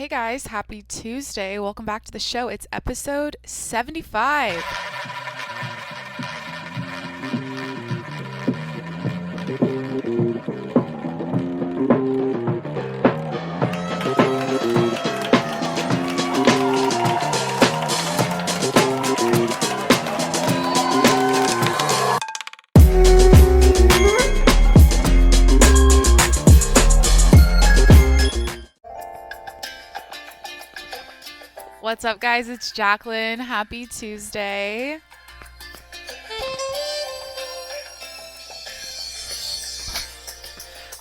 Hey guys, happy Tuesday. Welcome back to the show. It's episode 75. What's up, guys? It's Jacqueline. Happy Tuesday.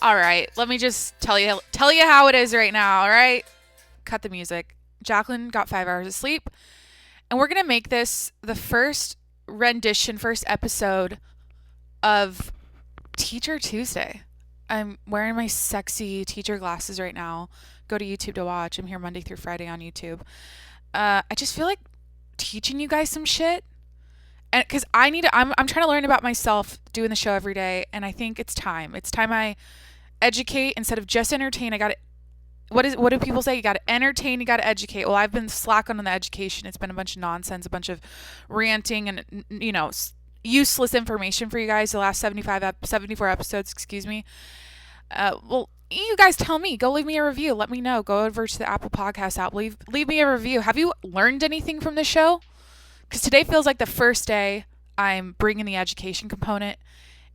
All right, let me just tell you how it is right now. All right, cut the music. Jacqueline got 5 hours of sleep, and we're gonna make this the first episode of Teacher Tuesday. I'm wearing my sexy teacher glasses right now. Go to YouTube to watch. I'm here Monday through Friday on YouTube. I just feel like teaching you guys some shit, and because I'm trying to learn about myself doing the show every day, and I think it's time. It's time I educate instead of just entertain. I got to. What do people say? You got to entertain, you got to educate. Well, I've been slacking on the education. It's been a bunch of nonsense, a bunch of ranting, and useless information for you guys. The last 74 episodes, excuse me. Well, you guys tell me. Go leave me a review. Let me know. Go over to the Apple Podcast app. Leave me a review. Have you learned anything from the show? Because today feels like the first day I'm bringing the education component,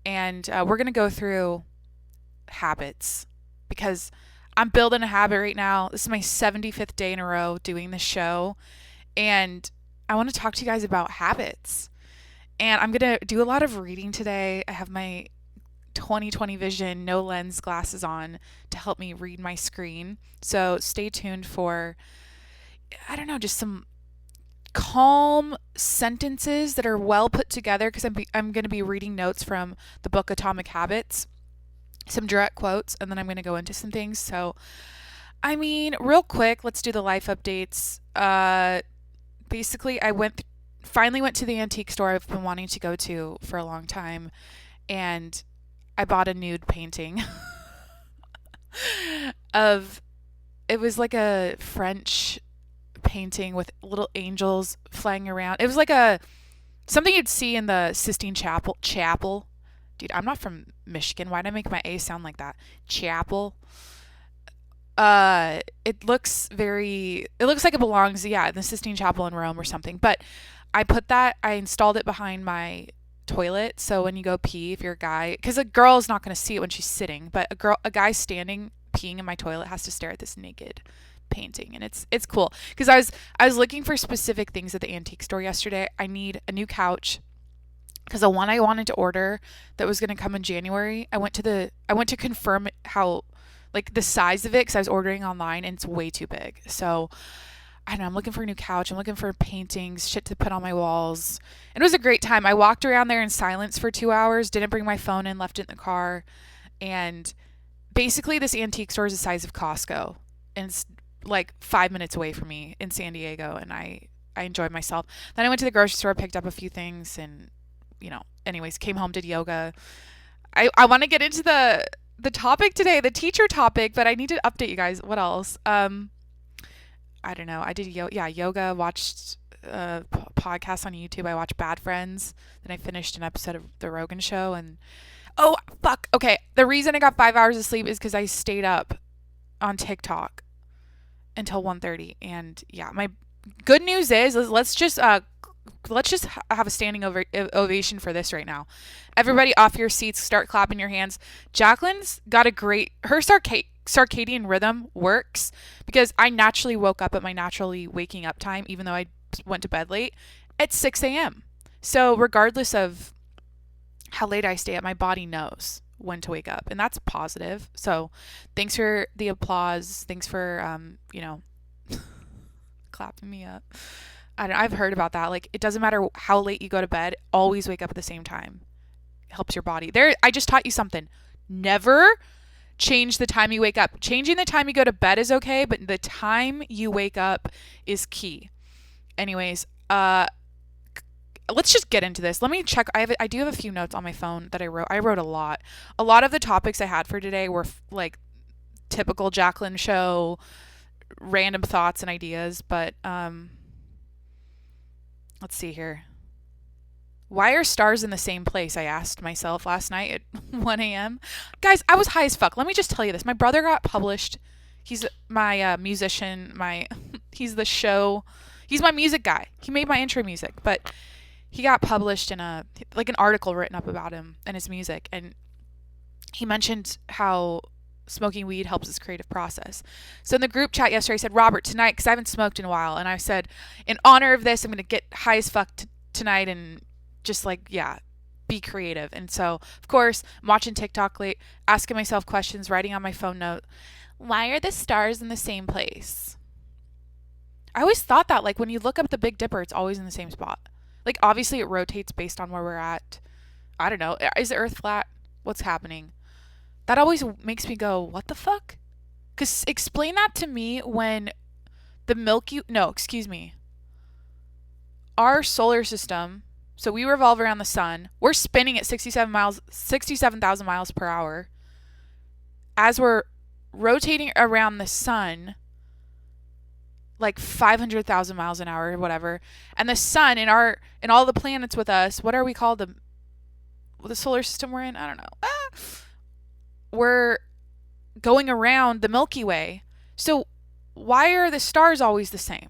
and we're going to go through habits because I'm building a habit right now. This is my 75th day in a row doing the show, and I want to talk to you guys about habits. And I'm going to do a lot of reading today. I have my 20/20 vision, no lens glasses on to help me read my screen. So stay tuned for, I don't know, just some calm sentences that are well put together because I'm going to be reading notes from the book Atomic Habits, some direct quotes, and then I'm going to go into some things. So, I mean, real quick, let's do the life updates. Basically, I finally went to the antique store I've been wanting to go to for a long time, and I bought a nude painting it was like a French painting with little angels flying around. It was like something you'd see in the Sistine Chapel. Dude, I'm not from Michigan. Why'd I make my A sound like that? Chapel. It looks like it belongs, in the Sistine Chapel in Rome or something. But I installed it behind my toilet, so when you go pee, if you're a guy, because a girl is not going to see it when she's sitting, but a guy standing peeing in my toilet has to stare at this naked painting, and it's cool because I was looking for specific things at the antique store yesterday. I need a new couch because the one I wanted to order that was going to come in January, I went to confirm how, like, the size of it, because I was ordering online and it's way too big. So I don't know, I'm looking for a new couch. I'm looking for paintings, shit to put on my walls. And it was a great time. I walked around there in silence for 2 hours, didn't bring my phone in, left it in the car. And basically this antique store is the size of Costco. And it's like 5 minutes away from me in San Diego. And I enjoyed myself. Then I went to the grocery store, picked up a few things, and, anyways, came home, did yoga. I want to get into the topic today, the teacher topic, but I need to update you guys. What else? I don't know. I did yoga, watched podcasts on YouTube. I watched Bad Friends. Then I finished an episode of The Rogan Show. And oh, fuck. Okay. The reason I got 5 hours of sleep is because I stayed up on TikTok until 1:30. And yeah, my good news is let's just have a standing ovation for this right now. Everybody off your seats, start clapping your hands. Jacqueline's got her circadian rhythm works because I naturally woke up at my naturally waking up time, even though I went to bed late, at 6 a.m. So regardless of how late I stay up, my body knows when to wake up, and that's positive. So thanks for the applause. Thanks for, clapping me up. I've heard about that. Like, it doesn't matter how late you go to bed, always wake up at the same time. It helps your body. I just taught you something. Never change the time you wake up. Changing the time you go to bed is okay, but the time you wake up is key. Anyways, let's just get into this. Let me check. I do have a few notes on my phone that I wrote. I wrote a lot. A lot of the topics I had for today were like typical Jacqueline show random thoughts and ideas, but let's see here. Why are stars in the same place? I asked myself last night at 1 a.m. Guys, I was high as fuck. Let me just tell you this. My brother got published. He's my musician. He's the show. He's my music guy. He made my intro music, but he got published in an article written up about him and his music, and he mentioned how smoking weed helps his creative process. So in the group chat yesterday, I said, Robert, tonight, because I haven't smoked in a while, and I said, in honor of this, I'm going to get high as fuck tonight and just be creative. And so, of course, I'm watching TikTok late, asking myself questions, writing on my phone note, why are the stars in the same place? I always thought that, when you look up the Big Dipper, it's always in the same spot. Obviously, it rotates based on where we're at. I don't know. Is the Earth flat? What's happening? That always makes me go, what the fuck? Because explain that to me when our solar system, so we revolve around the sun, we're spinning at 67,000 miles per hour. As we're rotating around the sun, 500,000 miles an hour or whatever, and the sun and all the planets with us, what are we called? The solar system we're in? I don't know. We're going around the Milky Way. So why are the stars always the same?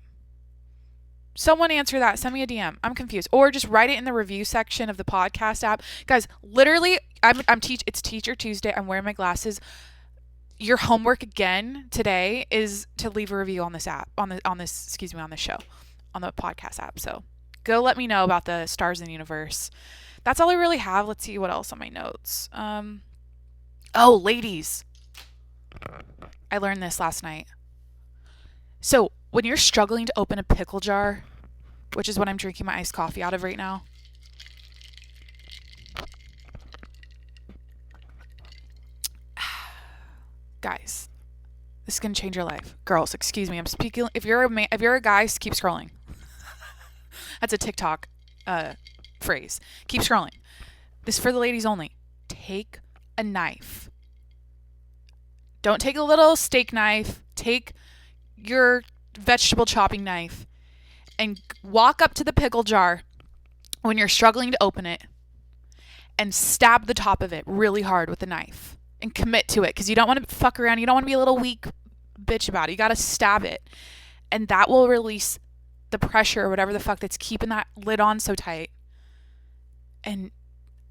Someone answer that. Send me a DM. I'm confused. Or just write it in the review section of the podcast app. Guys, literally, it's Teacher Tuesday. I'm wearing my glasses. Your homework again today is to leave a review on this app, on the show, on the podcast app. So go let me know about the stars in the universe. That's all I really have. Let's see what else on my notes. Oh, ladies. I learned this last night. So when you're struggling to open a pickle jar, which is what I'm drinking my iced coffee out of right now, guys, this is gonna change your life. Girls, excuse me, I'm speaking. If you're a guy, keep scrolling. That's a TikTok phrase. Keep scrolling. This is for the ladies only. Take a knife. Don't take a little steak knife. Take your vegetable chopping knife and walk up to the pickle jar when you're struggling to open it and stab the top of it really hard with the knife and commit to it, because you don't want to fuck around. You don't want to be a little weak bitch about it. You got to stab it, and that will release the pressure or whatever the fuck that's keeping that lid on so tight, and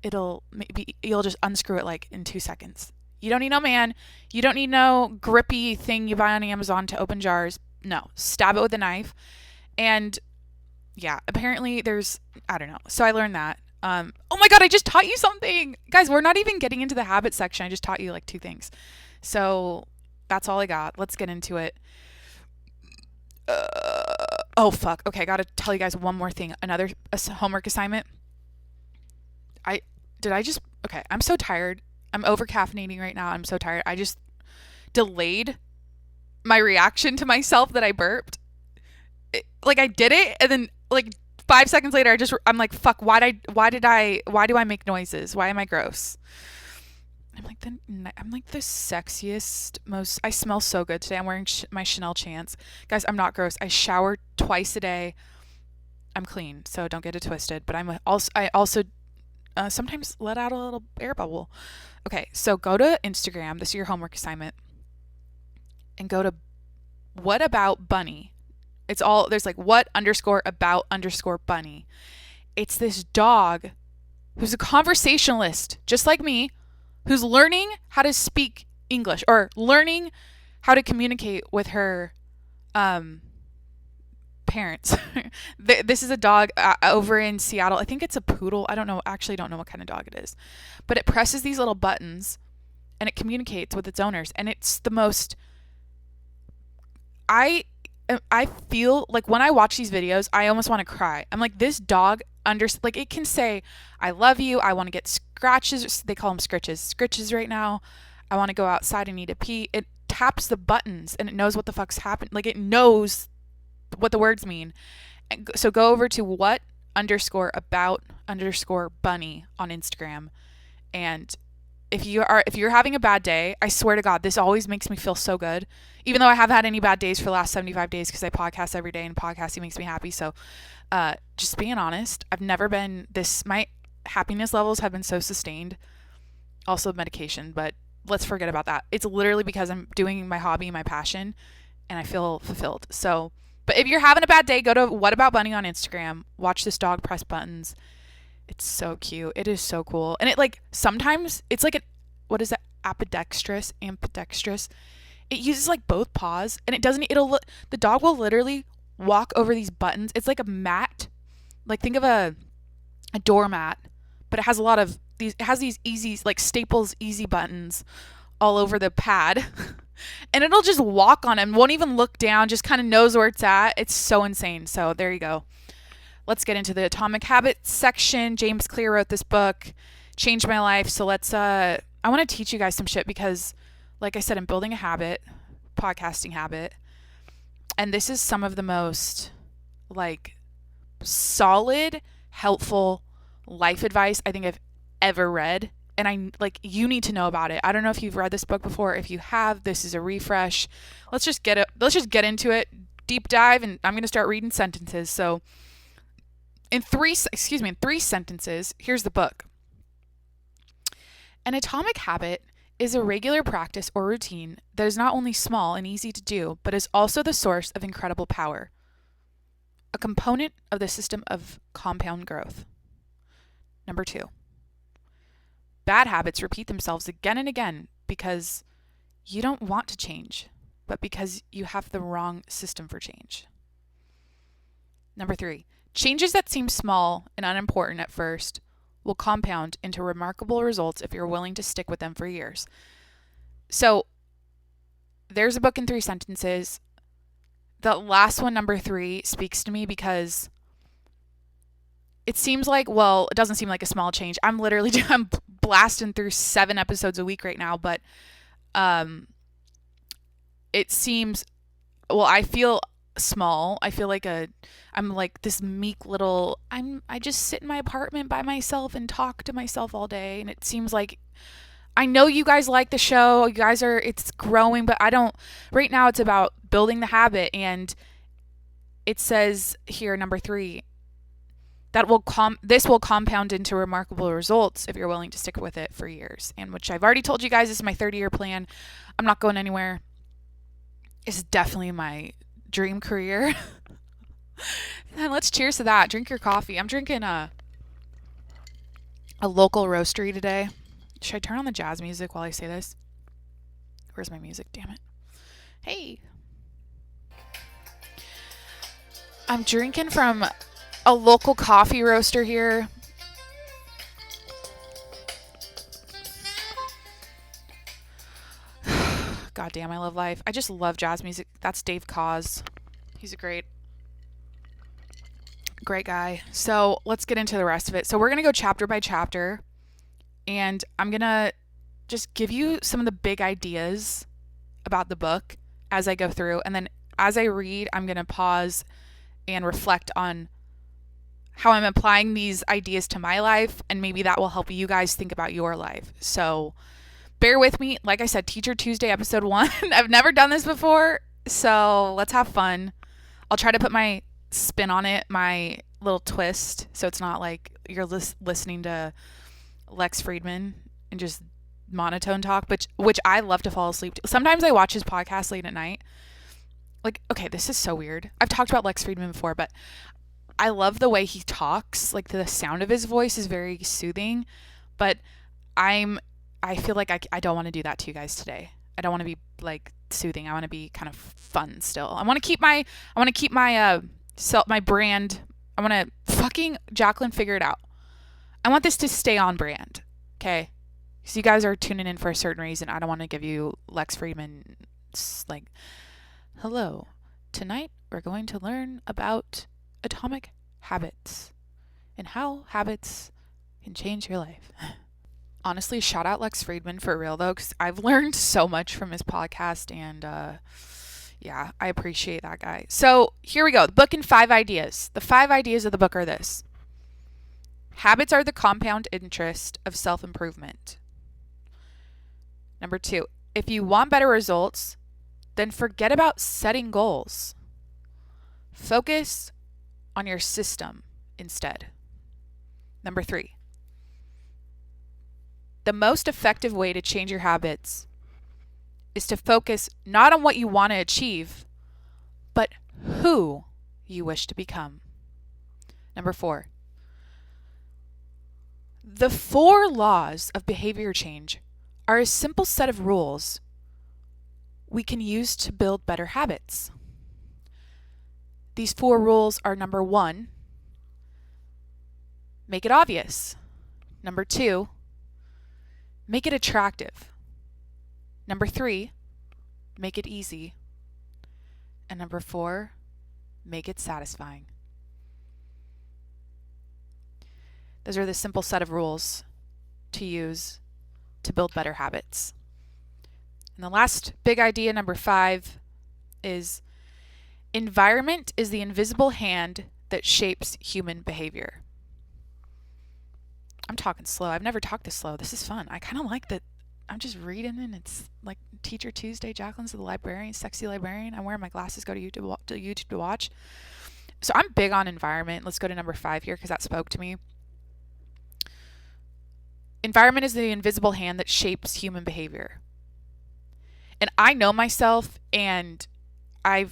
you'll just unscrew it in 2 seconds. You don't need no man. You don't need no grippy thing you buy on Amazon to open jars. No, stab it with a knife. And yeah, apparently I don't know. So I learned that. Oh my God, I just taught you something. Guys, we're not even getting into the habit section. I just taught you 2 things. So that's all I got. Let's get into it. Oh fuck. Okay, I got to tell you guys one more thing. Another homework assignment. Okay, I'm so tired. I'm over caffeinating right now. I'm so tired. I just delayed my reaction to myself that I burped. I did it, and then 5 seconds later, I'm like, fuck. Why do I make noises? Why am I gross? I'm the sexiest, most. I smell so good today. I'm wearing my Chanel Chance, guys. I'm not gross. I shower twice a day. I'm clean, so don't get it twisted. But I also sometimes let out a little air bubble. Okay, so go to Instagram. This is your homework assignment. And go to what about bunny? There's what _ bunny. It's this dog who's a conversationalist, just like me, who's learning how to speak English or learning how to communicate with her parents. This is a dog over in Seattle. I think it's a poodle. I don't know. Actually, don't know what kind of dog it is. But it presses these little buttons and it communicates with its owners. And it's the most... I feel like when I watch these videos, I almost want to cry. I'm like, this dog it can say, I love you. I want to get scratches. They call them scritches right now. I want to go outside and need a pee. It taps the buttons and it knows what the fuck's happened. It knows what the words mean. And so go over to what _ about _ bunny on Instagram and if you're having a bad day, I swear to God, this always makes me feel so good. Even though I haven't had any bad days for the last 75 days because I podcast every day and podcasting makes me happy. So just being honest, I've never been this, my happiness levels have been so sustained. Also medication, but let's forget about that. It's literally because I'm doing my hobby, my passion, and I feel fulfilled. So, but if you're having a bad day, go to What About Bunny on Instagram. Watch this dog press buttons. It's so cute. It is so cool. And it like sometimes it's like what is that? Ambidextrous. It uses like both paws and the dog will literally walk over these buttons. It's like a mat. Like think of a doormat, but it has a lot of it has these easy like Staples easy buttons all over the pad. And it'll just walk on him, won't even look down, just kind of knows where it's at. It's so insane. So there you go. Let's get into the Atomic Habits section. James Clear wrote this book, changed my life. So I want to teach you guys some shit because, like I said, I'm building a habit, podcasting habit. And this is some of the most, like, solid, helpful life advice I think I've ever read. And you need to know about it. I don't know if you've read this book before. If you have, this is a refresh. Let's just get into it, deep dive, and I'm going to start reading sentences. So, in three sentences, here's the book. An atomic habit is a regular practice or routine that is not only small and easy to do, but is also the source of incredible power, a component of the system of compound growth. Number 2, bad habits repeat themselves again and again because you don't want to change, but because you have the wrong system for change. Number 3, changes that seem small and unimportant at first will compound into remarkable results if you're willing to stick with them for years. So there's a book in 3 sentences. The last one, number 3, speaks to me because it seems like, well, it doesn't seem like a small change. I'm blasting through 7 episodes a week right now, but it seems, well, I feel small. I feel like I'm like this meek little, I just sit in my apartment by myself and talk to myself all day. And it seems like, I know you guys like the show. It's growing, but right now it's about building the habit. And it says here, number 3, that this will compound into remarkable results if you're willing to stick with it for years. And which I've already told you guys is my 30-year plan. I'm not going anywhere. It's definitely my dream career. And let's cheers to that. Drink your coffee. I'm drinking a local roastery today. Should I turn on the jazz music while I say this? Where's my music? Damn it. Hey. I'm drinking from a local coffee roaster here. God damn, I love life. I just love jazz music. That's Dave Cause. He's a great guy. So let's get into the rest of it. So we're going to go chapter by chapter, and I'm going to just give you some of the big ideas about the book as I go through. And then as I read, I'm going to pause and reflect on how I'm applying these ideas to my life, and maybe that will help you guys think about your life. So bear with me. Like I said, Teacher Tuesday, episode 1. I've never done this before, so let's have fun. I'll try to put my spin on it, my little twist, so it's not like you're listening to Lex Friedman and just monotone talk, which I love to fall asleep to. Sometimes I watch his podcast late at night. Like, okay, this is so weird. I've talked about Lex Friedman before, but I love the way he talks. Like, the sound of his voice is very soothing, but I feel like I don't want to do that to you guys today. I don't want to be like soothing. I want to be kind of fun still. I want to keep my my brand. I want to fucking Jacqueline figure it out. I want this to stay on brand. Okay. So you guys are tuning in for a certain reason. I don't want to give you Lex Friedman like, hello. Tonight we're going to learn about atomic habits and how habits can change your life. Honestly, shout out Lex Friedman for real though, because I've learned so much from his podcast, and yeah, I appreciate that guy. So here we go. The book in 5 ideas. The 5 ideas of the book are this. Habits are the compound interest of self-improvement. Number 2, if you want better results, then forget about setting goals. Focus on your system instead. Number 3, the most effective way to change your habits is to focus not on what you want to achieve, but who you wish to become. Number 4, the 4 laws of behavior change are a simple set of rules we can use to build better habits. These 4 rules are: number 1, make it obvious. Number 2, make it attractive. Number 3, make it easy. And number 4, make it satisfying. Those are the simple set of rules to use to build better habits. And the last big idea, number 5, is environment is the invisible hand that shapes human behavior. I'm talking slow. I've never talked this slow. This is fun. I kind of like that. I'm just reading and it's like Teacher Tuesday. Jacqueline's the librarian, sexy librarian. I'm wearing my glasses, go to YouTube to watch. So I'm big on environment. Let's go to number 5 here because that spoke to me. Environment is the invisible hand that shapes human behavior. And I know myself, and I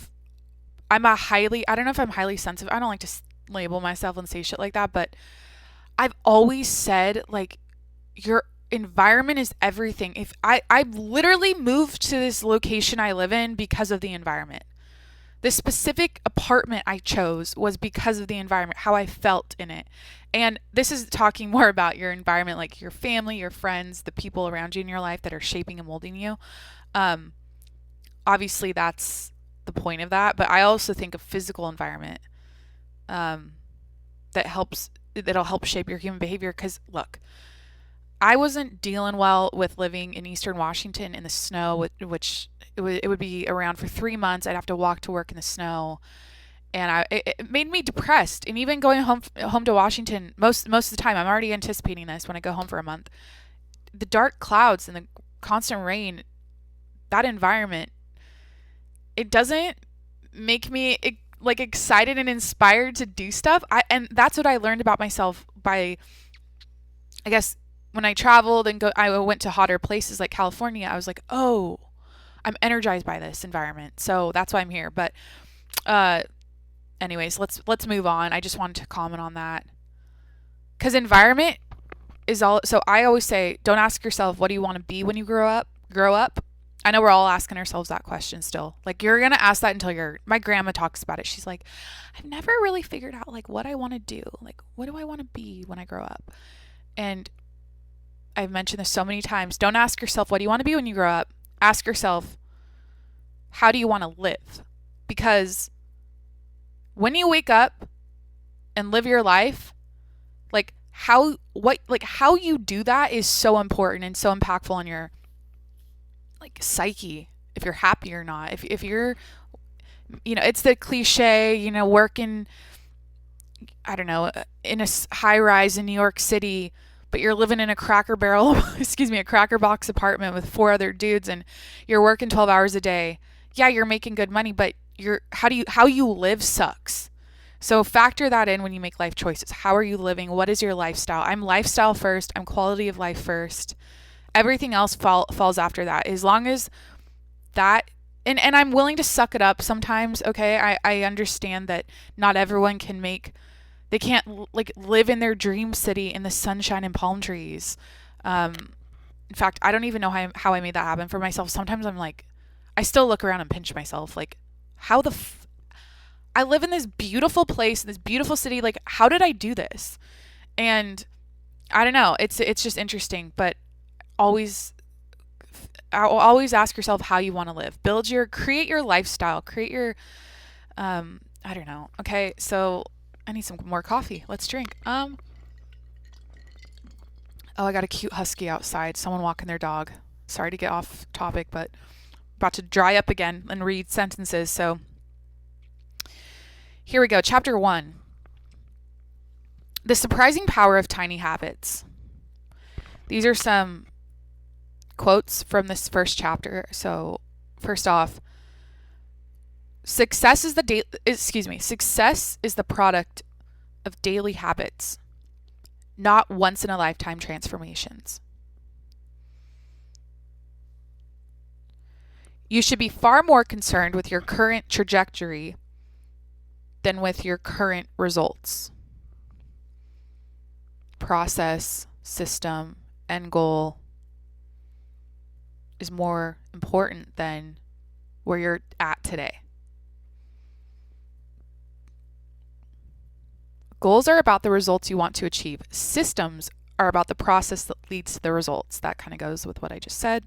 don't know if I'm highly sensitive. I don't like to label myself and say shit like that, but I've always said, like, your environment is everything. If I've literally moved to this location I live in because of the environment. The specific apartment I chose was because of the environment, how I felt in it. And this is talking more about your environment, like your family, your friends, the people around you in your life that are shaping and molding you. Obviously, that's the point of that. But I also think of physical environment that'll help shape your human behavior. Because look, I wasn't dealing well with living in Eastern Washington in the snow, which it would be around for 3 months. I'd have to walk to work in the snow, and it made me depressed. And even going home to Washington, most of the time, I'm already anticipating this when I go home for a month. The dark clouds and the constant rain, that environment, it doesn't make me like excited and inspired to do stuff. And that's what I learned about myself by, I guess, when I traveled and I went to hotter places like California. I was like, oh, I'm energized by this environment, so that's why I'm here. But anyways, let's move on. I just wanted to comment on that because environment is all. So I always say, don't ask yourself what do you want to be when you grow up. I know we're all asking ourselves that question still. Like, you're gonna ask that until my grandma talks about it. She's like, I've never really figured out like what I want to do. Like, what do I want to be when I grow up? And I've mentioned this so many times. Don't ask yourself what do you want to be when you grow up. Ask yourself, how do you want to live? Because when you wake up and live your life, how you do that is so important and so impactful on your psyche, if you're happy or not. If you're, it's the cliche, working, I don't know, in a high rise in New York City, but you're living in a Cracker Box apartment with 4 other dudes, and you're working 12 hours a day. Yeah, you're making good money, but how you live sucks. So factor that in when you make life choices. How are you living? What is your lifestyle? I'm lifestyle first. I'm quality of life first. Everything else falls after that. As long as that, and I'm willing to suck it up sometimes. Okay, I understand that not everyone they can't live in their dream city in the sunshine and palm trees. In fact, I don't even know how I made that happen for myself. Sometimes I'm like, I still look around and pinch myself. Like, how I live in this beautiful place, in this beautiful city. Like, how did I do this? And I don't know. It's just interesting. But always ask yourself how you want to live. Create your lifestyle. Create your, I don't know. Okay, so I need some more coffee. Let's drink. Oh, I got a cute husky outside. Someone walking their dog. Sorry to get off topic, but about to dry up again and read sentences. So here we go. Chapter 1. The surprising power of tiny habits. These are some quotes from this first chapter. So, first off, success is the product of daily habits, not once in a lifetime transformations. You should be far more concerned with your current trajectory than with your current results. Process, system, end goal is more important than where you're at today. Goals are about the results you want to achieve. Systems are about the process that leads to the results. That kind of goes with what I just said.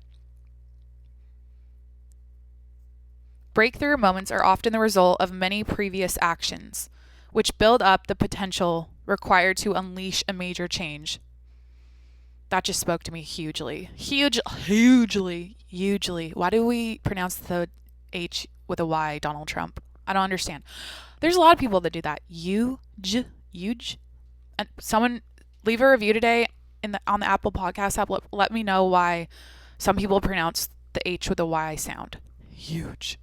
Breakthrough moments are often the result of many previous actions, which build up the potential required to unleash a major change. That just spoke to me hugely. Hugely. Why do we pronounce the H with a Y, Donald Trump? I don't understand. There's a lot of people that do that. Huge. And someone leave a review today on the Apple Podcast app. Let me know why some people pronounce the H with a Y sound. Huge.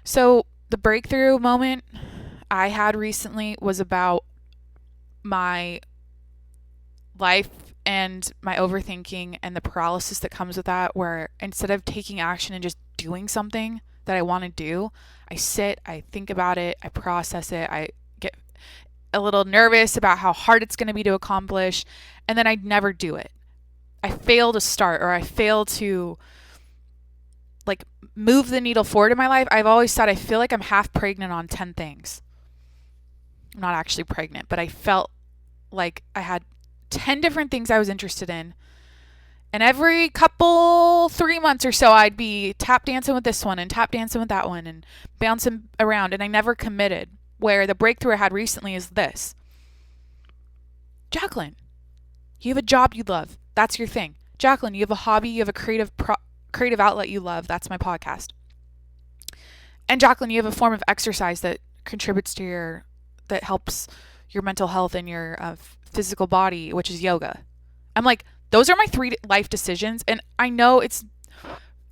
So the breakthrough moment I had recently was about my life and my overthinking and the paralysis that comes with that, where instead of taking action and just doing something that I want to do, I sit, I think about it, I process it, I get a little nervous about how hard it's going to be to accomplish, and then I never do it. I fail to start, or I fail to move the needle forward in my life. I've always said I feel like I'm half pregnant on 10 things. I'm not actually pregnant, but I felt like I had 10 different things I was interested in. And every 3 months or so, I'd be tap dancing with this one and tap dancing with that one and bouncing around. And I never committed. Where the breakthrough I had recently is this. Jacqueline, you have a job you love. That's your thing. Jacqueline, you have a hobby. You have a creative outlet you love. That's my podcast. And Jacqueline, you have a form of exercise that contributes to that helps your mental health and your physical body, which is yoga. I'm like, those are my 3 life decisions. And I know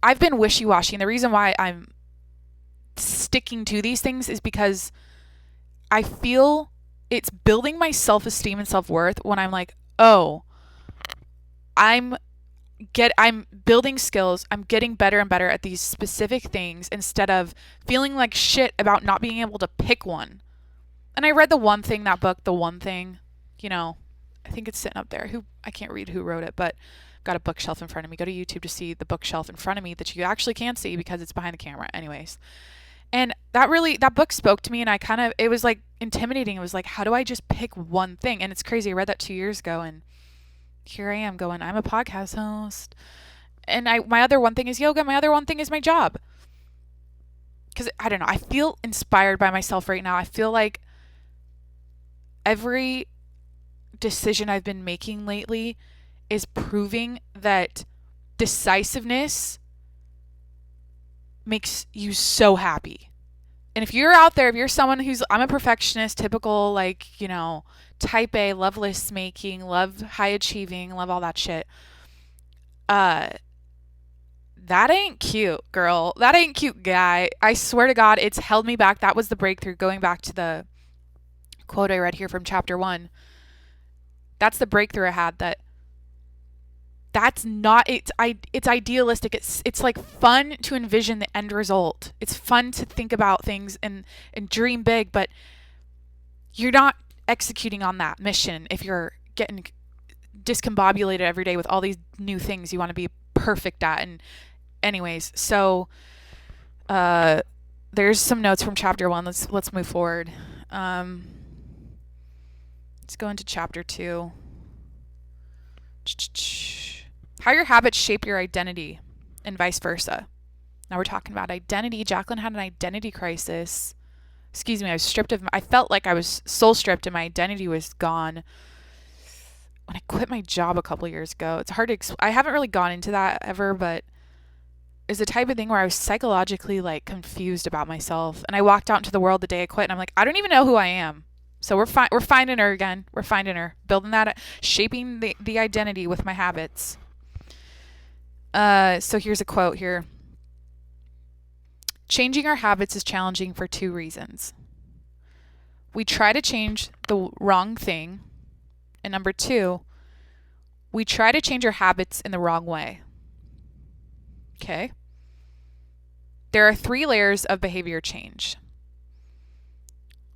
I've been wishy-washy. And the reason why I'm sticking to these things is because I feel it's building my self-esteem and self-worth when I'm like, oh, I'm building skills. I'm getting better and better at these specific things instead of feeling like shit about not being able to pick one. And I read that book, The One Thing, I think it's sitting up there. I can't read who wrote it, but I've got a bookshelf in front of me. Go to YouTube to see the bookshelf in front of me that you actually can't see because it's behind the camera. Anyways. And that book spoke to me, and it was like intimidating. It was like, how do I just pick one thing? And it's crazy. I read that 2 years ago, and here I am going, I'm a podcast host. And my other one thing is yoga. My other one thing is my job. Because, I don't know, I feel inspired by myself right now. I feel like every decision I've been making lately is proving that decisiveness makes you so happy. And if you're out there, if you're someone I'm a perfectionist, typical, type A, love list making, love high achieving, love all that shit. That ain't cute, girl. That ain't cute, guy. I swear to God, it's held me back. That was the breakthrough. Going back to the quote I read here from chapter 1. That's the breakthrough I had. That's not, it's idealistic. It's like fun to envision the end result. It's fun to think about things and dream big, but you're not executing on that mission if you're getting discombobulated every day with all these new things you want to be perfect at. And anyways, so there's some notes from chapter 1. Let's move forward. Let's go into chapter 2. How your habits shape your identity and vice versa. Now we're talking about identity. Jacqueline had an identity crisis. Excuse me, I felt like I was soul stripped and my identity was gone when I quit my job a couple years ago. It's hard to I haven't really gone into that ever, but it's the type of thing where I was psychologically confused about myself. And I walked out into the world the day I quit and I'm like, I don't even know who I am. So we're finding her again. We're finding her. Building that, shaping the identity with my habits. So here's a quote here. Changing our habits is challenging for 2 reasons. We try to change the wrong thing. And number 2, we try to change our habits in the wrong way. Okay? There are 3 layers of behavior change.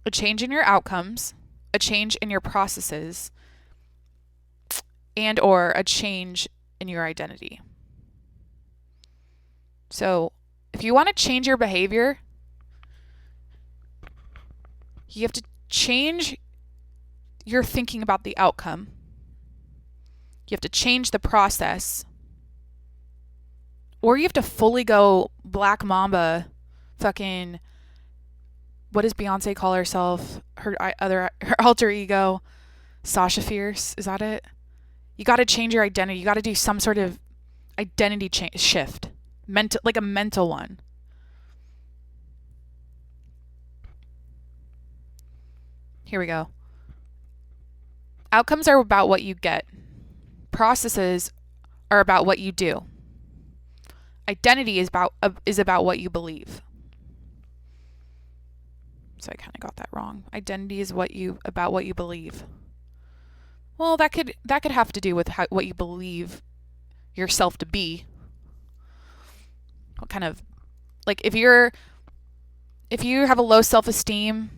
A change in your outcomes, a change in your processes, and or a change in your identity. So, if you want to change your behavior, you have to change your thinking about the outcome. You have to change the process. Or you have to fully go Black Mamba, fucking, what does Beyonce call herself? Her alter ego, Sasha Fierce, is that it? You got to change your identity. You got to do some sort of identity shift, like a mental one. Here we go. Outcomes are about what you get. Processes are about what you do. Identity is about what you believe. So I kind of got that wrong. Identity is about what you believe. Well, that could have to do with what you believe yourself to be. What kind of, like, if you have a low self-esteem,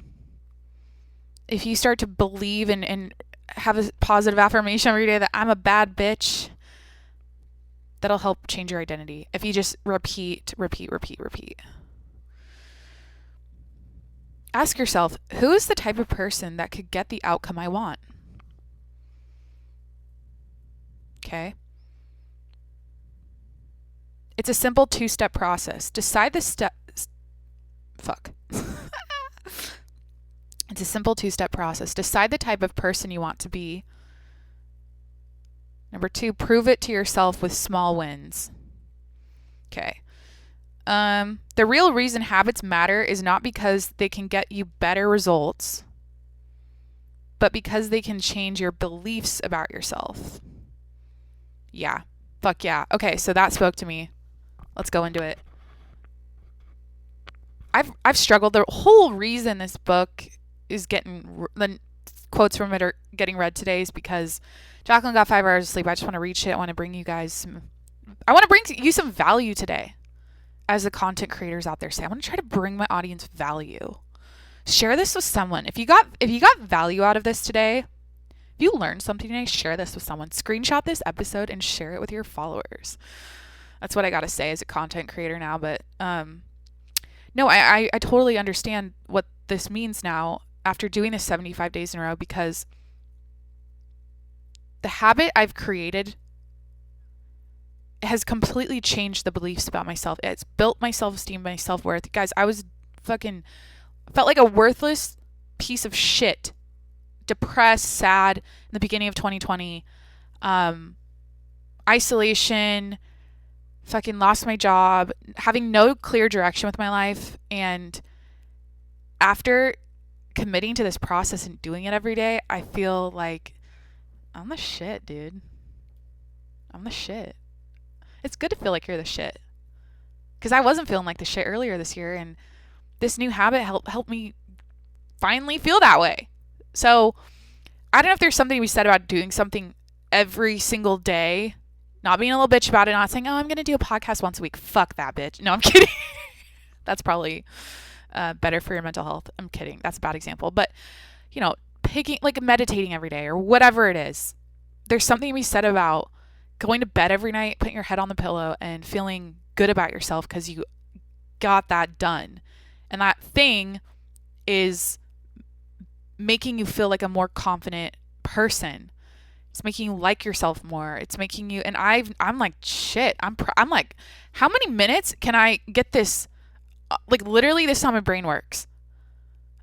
if you start to believe and have a positive affirmation every day that I'm a bad bitch, that'll help change your identity. If you just repeat. Ask yourself, who is the type of person that could get the outcome I want? Okay? It's a simple 2-step process. Decide the step... Fuck. It's a simple 2-step process. Decide the type of person you want to be. Number 2, prove it to yourself with small wins. Okay. The real reason habits matter is not because they can get you better results, but because they can change your beliefs about yourself. Yeah. Fuck yeah. Okay, so that spoke to me. Let's go into it. I've struggled. The whole reason this book is the quotes from it are getting read today is because Jacqueline got 5 hours of sleep. I just want to read shit. I want to bring you some value today. As the content creators out there say, I want to try to bring my audience value. Share this with someone. If you got value out of this today, if you learned something today, share this with someone. Screenshot this episode and share it with your followers. That's what I got to say as a content creator now. But no, I totally understand what this means now after doing this 75 days in a row, because the habit I've created has completely changed the beliefs about myself. It's built my self-esteem, my self-worth. Guys, I was felt like a worthless piece of shit, depressed, sad in the beginning of 2020. Isolation, fucking lost my job, having no clear direction with my life. And after committing to this process and doing it every day, I feel like I'm the shit, dude. I'm the shit. It's good to feel like you're the shit. Because I wasn't feeling like the shit earlier this year, and this new habit helped me finally feel that way. So I don't know if there's something we said about doing something every single day, not being a little bitch about it, not saying, oh, I'm going to do a podcast once a week. Fuck that bitch. No, I'm kidding. That's probably better for your mental health. I'm kidding. That's a bad example. But, meditating every day or whatever it is. There's something to be said about going to bed every night, putting your head on the pillow and feeling good about yourself because you got that done. And that thing is making you feel like a more confident person. It's making you like yourself more. It's making you, and I'm like, shit, I'm like, how many minutes can I get this? Like, literally, this is how my brain works.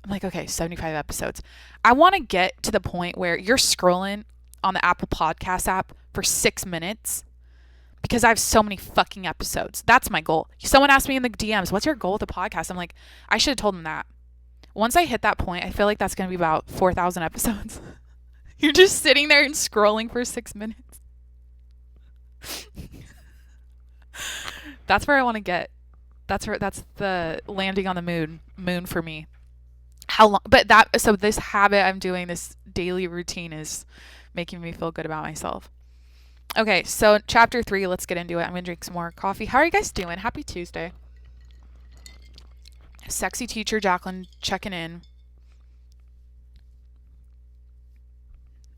I'm like, okay, 75 episodes. I want to get to the point where you're scrolling on the Apple Podcast app for 6 minutes because I have so many fucking episodes. That's my goal. Someone asked me in the DMs, what's your goal with the podcast? I'm like, I should have told them that. Once I hit that point, I feel like that's going to be about 4,000 episodes. You're just sitting there and scrolling for 6 minutes. That's where I want to get. That's the landing on the moon for me. How long? So this habit I'm doing, this daily routine, is making me feel good about myself. Okay, so chapter 3, let's get into it. I'm gonna drink some more coffee. How are you guys doing? Happy Tuesday. Sexy teacher Jacqueline checking in.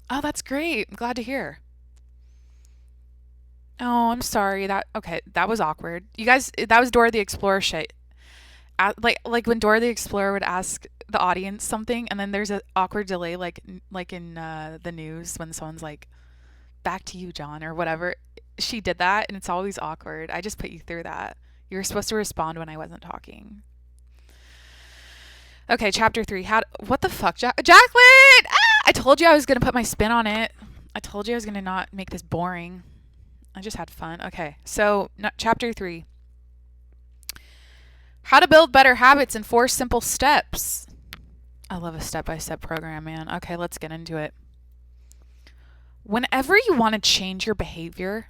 Oh, that's great. I'm glad to hear. Oh, I'm sorry. That was awkward. You guys, that was Dora the Explorer shit. Like when Dora the Explorer would ask the audience something, and then there's an awkward delay, like in the news when someone's like, "Back to you, John," or whatever. She did that, and it's always awkward. I just put you through that. You were supposed to respond when I wasn't talking. Okay, chapter 3. What the fuck, Jacqueline? I told you I was gonna put my spin on it. I told you I was gonna not make this boring. I just had fun. Okay, so chapter 3. How to build better habits in 4 simple steps. I love a step-by-step program, man. Okay, let's get into it. Whenever you want to change your behavior,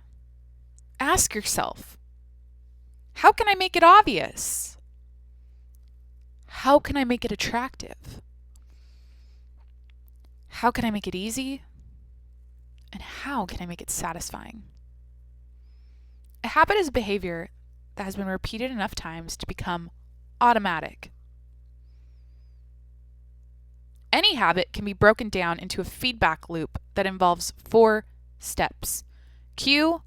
ask yourself, how can I make it obvious? How can I make it attractive? How can I make it easy? And how can I make it satisfying? A habit is a behavior that has been repeated enough times to become automatic. Any habit can be broken down into a feedback loop that involves 4 steps: cue,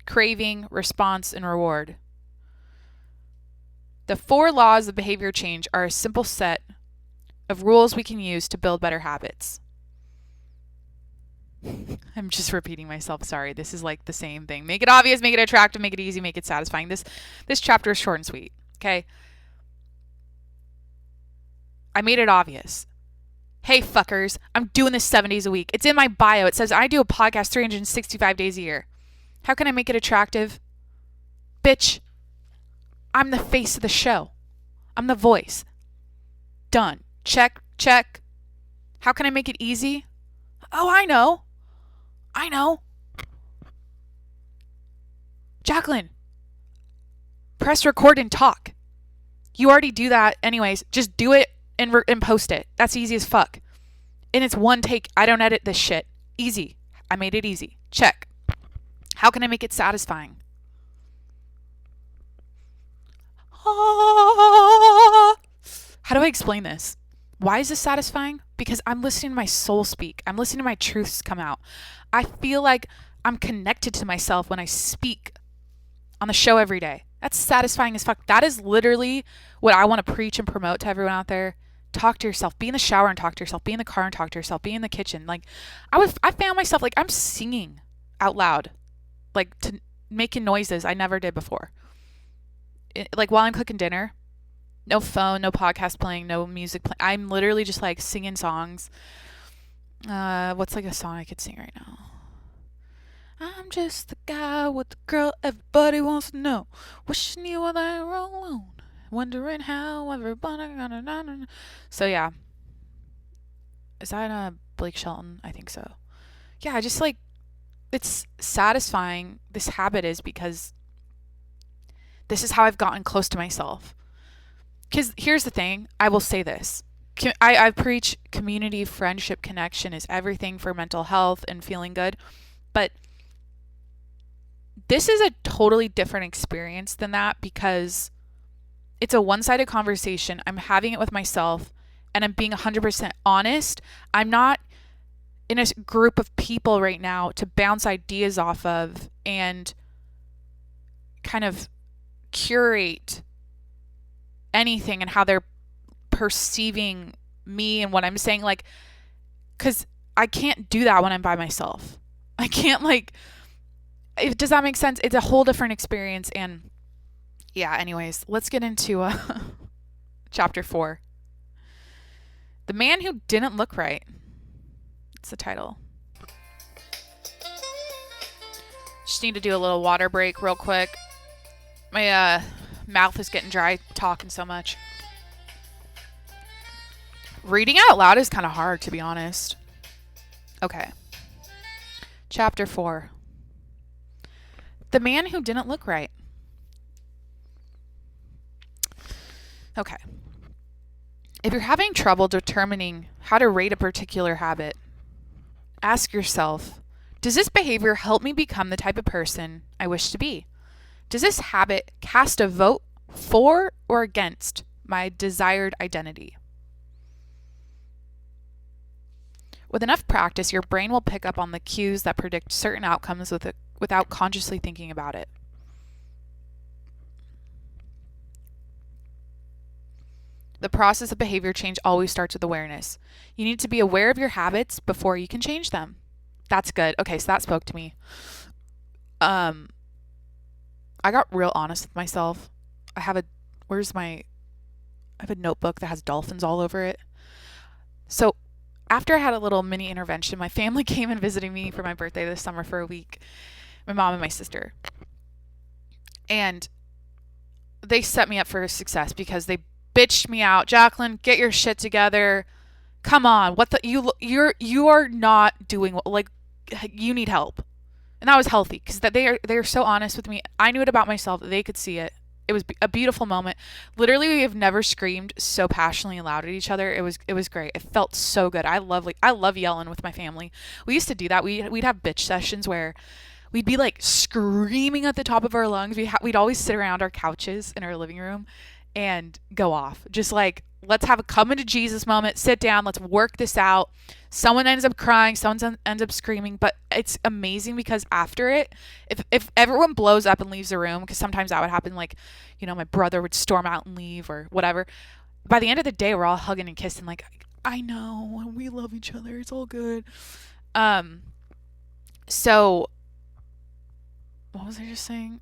craving, response, and reward. The 4 laws of behavior change are a simple set of rules we can use to build better habits. I'm just repeating myself. Sorry. This is like the same thing. Make it obvious, make it attractive, make it easy, make it satisfying. This chapter is short and sweet. Okay. I made it obvious. Hey, fuckers, I'm doing this 7 days a week. It's in my bio. It says I do a podcast 365 days a year. How can I make it attractive? Bitch, I'm the face of the show. I'm the voice. Done. Check, check. How can I make it easy? Oh, I know. Jacqueline, press record and talk. You already do that anyways. Just do it and post it. That's easy as fuck. And it's one take. I don't edit this shit. Easy. I made it easy. Check. How can I make it satisfying? How do I explain this? Why is this satisfying? Because I'm listening to my soul speak. I'm listening to my truths come out. I feel like I'm connected to myself when I speak on the show every day. That's satisfying as fuck. That is literally what I want to preach and promote to everyone out there. Talk to yourself. Be in the shower and talk to yourself. Be in the car and talk to yourself. Be in the kitchen. Like I found myself like I'm singing out loud, like making noises I never did before. Like while I'm cooking dinner, no phone, no podcast playing, no music playing. I'm literally just like singing songs. What's like a song I could sing right now? I'm just the guy with the girl everybody wants to know. Wishing you were there alone. Wondering how everybody gonna. So yeah. Is that Blake Shelton? I think so. Yeah, I just like, it's satisfying, this habit is, because this is how I've gotten close to myself. Because here's the thing, I will say this. I preach community, friendship, connection is everything for mental health and feeling good. But this is a totally different experience than that, because it's a one-sided conversation. I'm having it with myself and I'm being 100% honest. I'm not in a group of people right now to bounce ideas off of and kind of curate anything and how they're perceiving me and what I'm saying. Like, because I can't do that when I'm by myself. I can't, like, does that make sense? It's a whole different experience. And yeah, anyways, let's get into chapter 4. The Man Who Didn't Look Right. It's the title. Just need to do a little water break real quick. My mouth is getting dry talking so much. Reading out loud is kind of hard, to be honest. Okay. Chapter 4. The man who didn't look right. Okay. If you're having trouble determining how to rate a particular habit, ask yourself, does this behavior help me become the type of person I wish to be? Does this habit cast a vote for or against my desired identity? With enough practice, your brain will pick up on the cues that predict certain outcomes without consciously thinking about it. The process of behavior change always starts with awareness. You need to be aware of your habits before you can change them. That's good. Okay, so that spoke to me. I got real honest with myself. I have a notebook that has dolphins all over it. So after I had a little mini intervention, my family came and visited me for my birthday this summer for a week. My mom and my sister. And they set me up for success because they bitched me out. Jacqueline, get your shit together. Come on. You are not doing like you need help. And that was healthy because they are so honest with me. I knew it about myself. They could see it. It was a beautiful moment. Literally, we have never screamed so passionately and loud at each other. It was great. It felt so good. I love yelling with my family. We used to do that. We'd have bitch sessions where we'd be like screaming at the top of our lungs. We'd always sit around our couches in our living room and go off. Just like, let's have a come into Jesus moment. Sit down. Let's work this out. Someone ends up crying. Someone ends up screaming. But it's amazing because after it, if everyone blows up and leaves the room, because sometimes that would happen, like, my brother would storm out and leave or whatever. By the end of the day, we're all hugging and kissing like, I know, we love each other. It's all good. So what was I just saying?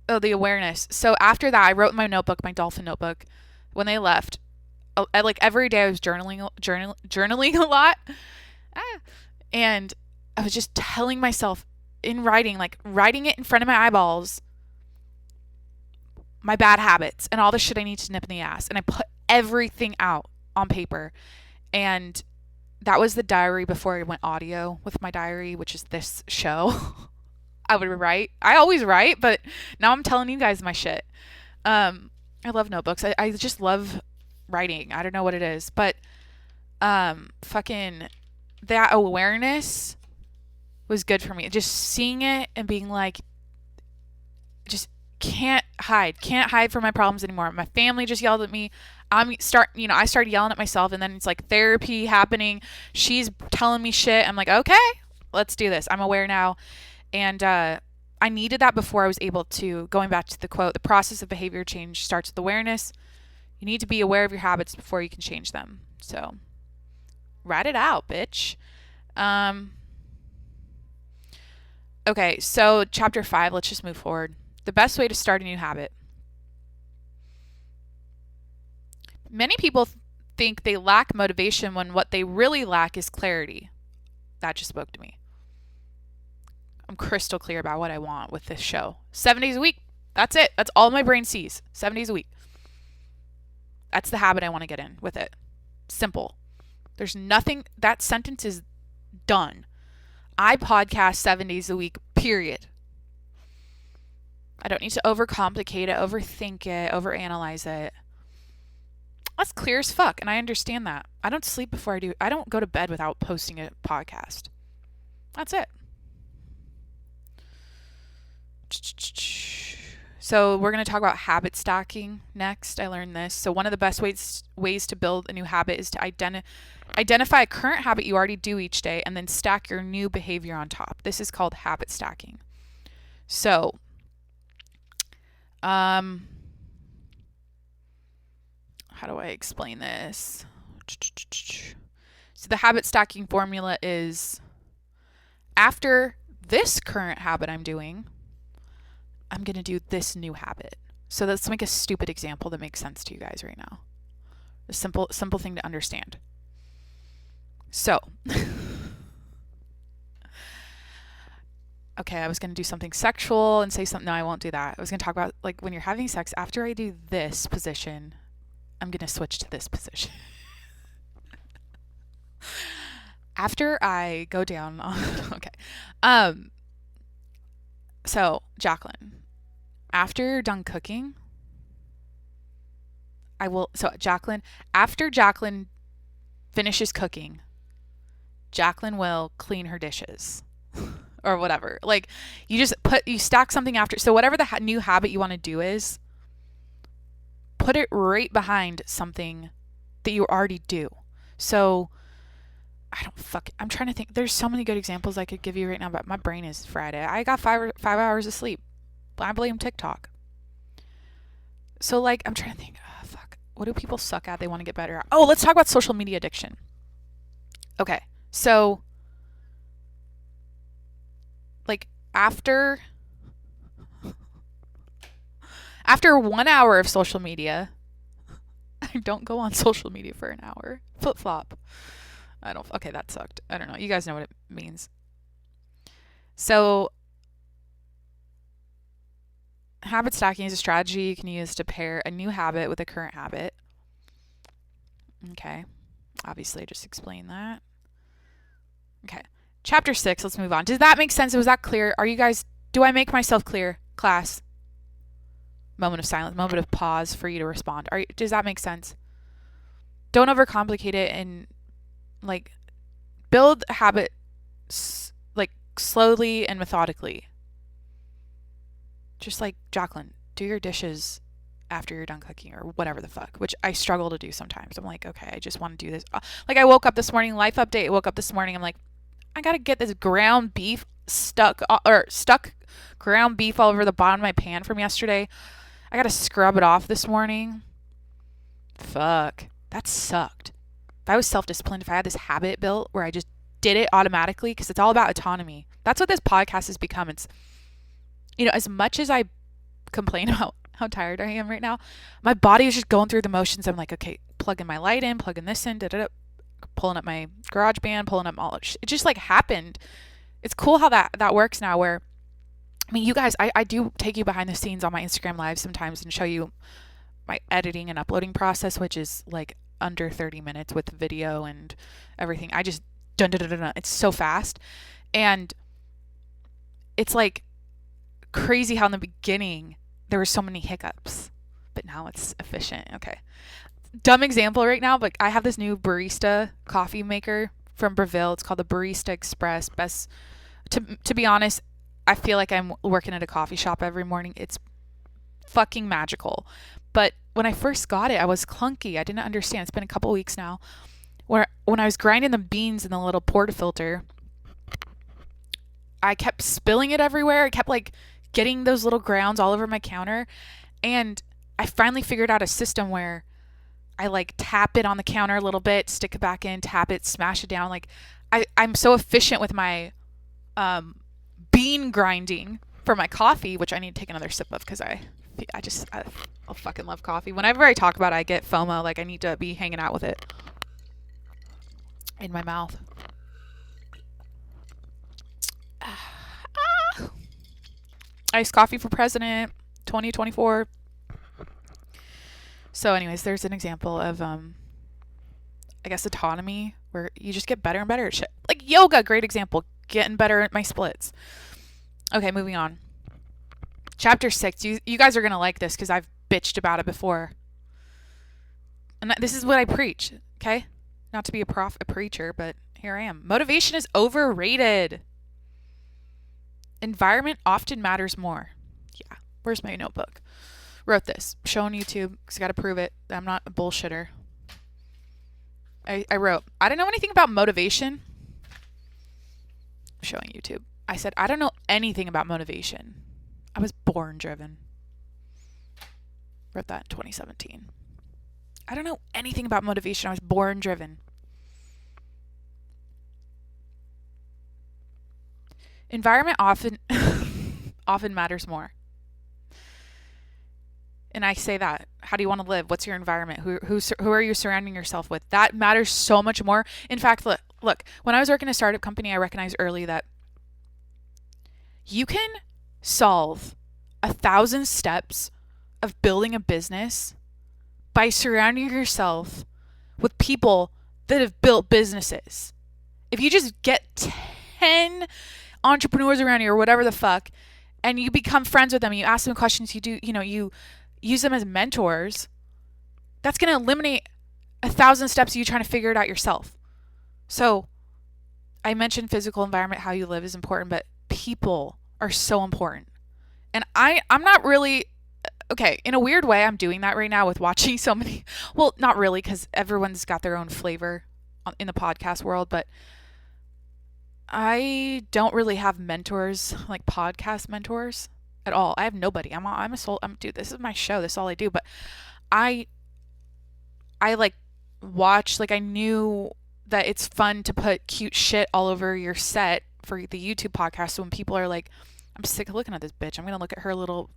Oh, the awareness. So after that, I wrote in my notebook, my dolphin notebook, when they left. Like every day I was journaling a lot. And I was just telling myself in writing, like writing it in front of my eyeballs, my bad habits and all the shit I need to nip in the ass. And I put everything out on paper. And that was the diary before I went audio with my diary, which is this show. I would write. I always write, but now I'm telling you guys my shit. I love notebooks. I just love writing. I don't know what it is, but fucking that awareness was good for me. Just seeing it and being like, just can't hide from my problems anymore. My family just yelled at me. I started yelling at myself, and then it's like therapy happening. She's telling me shit. I'm like, okay, let's do this. I'm aware now. And I needed that before I was able to, going back to the quote, the process of behavior change starts with awareness. You need to be aware of your habits before you can change them. So, write it out, bitch. Okay, so chapter 5, let's just move forward. The best way to start a new habit. Many people think they lack motivation when what they really lack is clarity. That just spoke to me. I'm crystal clear about what I want with this show. 7 days a week. That's it. That's all my brain sees. 7 days a week. That's the habit I want to get in with it. Simple. There's nothing. That sentence is done. I podcast 7 days a week, period. I don't need to overcomplicate it, overthink it, overanalyze it. That's clear as fuck, and I understand that. I don't sleep before I do. I don't go to bed without posting a podcast. That's it. So we're going to talk about habit stacking next. I learned this. So one of the best ways to build a new habit is to identify a current habit you already do each day and then stack your new behavior on top. This is called habit stacking. So how do I explain this? So the habit stacking formula is, after this current habit I'm doing, I'm going to do this new habit. So let's make a stupid example that makes sense to you guys right now. A simple thing to understand. So, okay, I was going to do something sexual and say something. No, I won't do that. I was going to talk about, like, when you're having sex, after I do this position, I'm going to switch to this position. After I go down on okay. Um so Jacqueline, after you're done cooking, after Jacqueline finishes cooking, Jacqueline will clean her dishes or whatever. Like you stack something after. So whatever the new habit you want to do is, put it right behind something that you already do. So I'm trying to think. There's so many good examples I could give you right now, but my brain is fried. I got 5 hours of sleep. I blame TikTok. So like, I'm trying to think. Oh, fuck. What do people suck at? They want to get better at. Oh, let's talk about social media addiction. Okay. So like after 1 hour of social media, I don't go on social media for an hour. Flip flop. Okay, that sucked. I don't know. You guys know what it means. So habit stacking is a strategy you can use to pair a new habit with a current habit. Okay. Obviously, I just explained that. Okay. Chapter 6, let's move on. Does that make sense? Was that clear? Do I make myself clear, class? Moment of silence, moment of pause for you to respond. Does that make sense? Don't overcomplicate it and like build a habit like slowly and methodically. Just like Jacqueline, do your dishes after you're done cooking or whatever the fuck, which I struggle to do sometimes. I'm like, okay, I just want to do this. Like I woke up this morning, life update, I'm like, I got to get this ground beef stuck ground beef all over the bottom of my pan from yesterday. I got to scrub it off this morning. Fuck. That sucked. If I was self-disciplined, if I had this habit built where I just did it automatically, because it's all about autonomy. That's what this podcast has become. It's, as much as I complain about how tired I am right now, my body is just going through the motions. I'm like, okay, plugging my light in, plugging this in, pulling up my garage band, pulling up all. It just like happened. It's cool how that works now where, I mean, you guys, I do take you behind the scenes on my Instagram live sometimes and show you my editing and uploading process, which is like under 30 minutes with video and everything. I just dun dun dun dun. It's so fast. And it's like crazy how in the beginning there were so many hiccups, but now it's efficient. Okay. Dumb example right now, but I have this new barista coffee maker from Breville. It's called the Barista Express. Best to be honest, I feel like I'm working at a coffee shop every morning. It's fucking magical. But when I first got it, I was clunky. I didn't understand. It's been a couple weeks now. When I was grinding the beans in the little portafilter, I kept spilling it everywhere. I kept like getting those little grounds all over my counter. And I finally figured out a system where I like tap it on the counter a little bit, stick it back in, tap it, smash it down. Like I'm so efficient with my bean grinding for my coffee, which I need to take another sip of because I fucking love coffee. Whenever I talk about it, I get FOMO. Like I need to be hanging out with it in my mouth. Iced coffee for president 2024. So anyways, there's an example of I guess autonomy where you just get better and better at shit. Like yoga, great example. Getting better at my splits. Okay, moving on. Chapter 6. You guys are going to like this because I've bitched about it before. And this is what I preach, okay? Not to be a preacher, but here I am. Motivation is overrated. Environment often matters more. Yeah. Where's my notebook? Wrote this. Show on YouTube because I got to prove it. I'm not a bullshitter. I wrote, I don't know anything about motivation. Showing YouTube. I said, I don't know anything about motivation. I was born driven. Wrote that in 2017. I don't know anything about motivation. I was born driven. Environment often matters more. And I say that. How do you want to live? What's your environment? Who are you surrounding yourself with? That matters so much more. In fact, look, when I was working in a startup company, I recognized early that you can solve 1,000 steps of building a business by surrounding yourself with people that have built businesses. If you just get 10 entrepreneurs around you or whatever the fuck, and you become friends with them, you ask them questions, you use them as mentors, that's going to eliminate 1,000 steps of you trying to figure it out yourself. So I mentioned physical environment, how you live is important, but people are so important. And I'm not really, okay, in a weird way, I'm doing that right now with watching so many, well, not really, because everyone's got their own flavor in the podcast world, but I don't really have mentors, like podcast mentors at all. I have nobody. Dude, this is my show. This is all I do. But I like watch, like I knew that it's fun to put cute shit all over your set for the YouTube podcast. So when people are like, I'm sick of looking at this bitch, I'm going to look at her little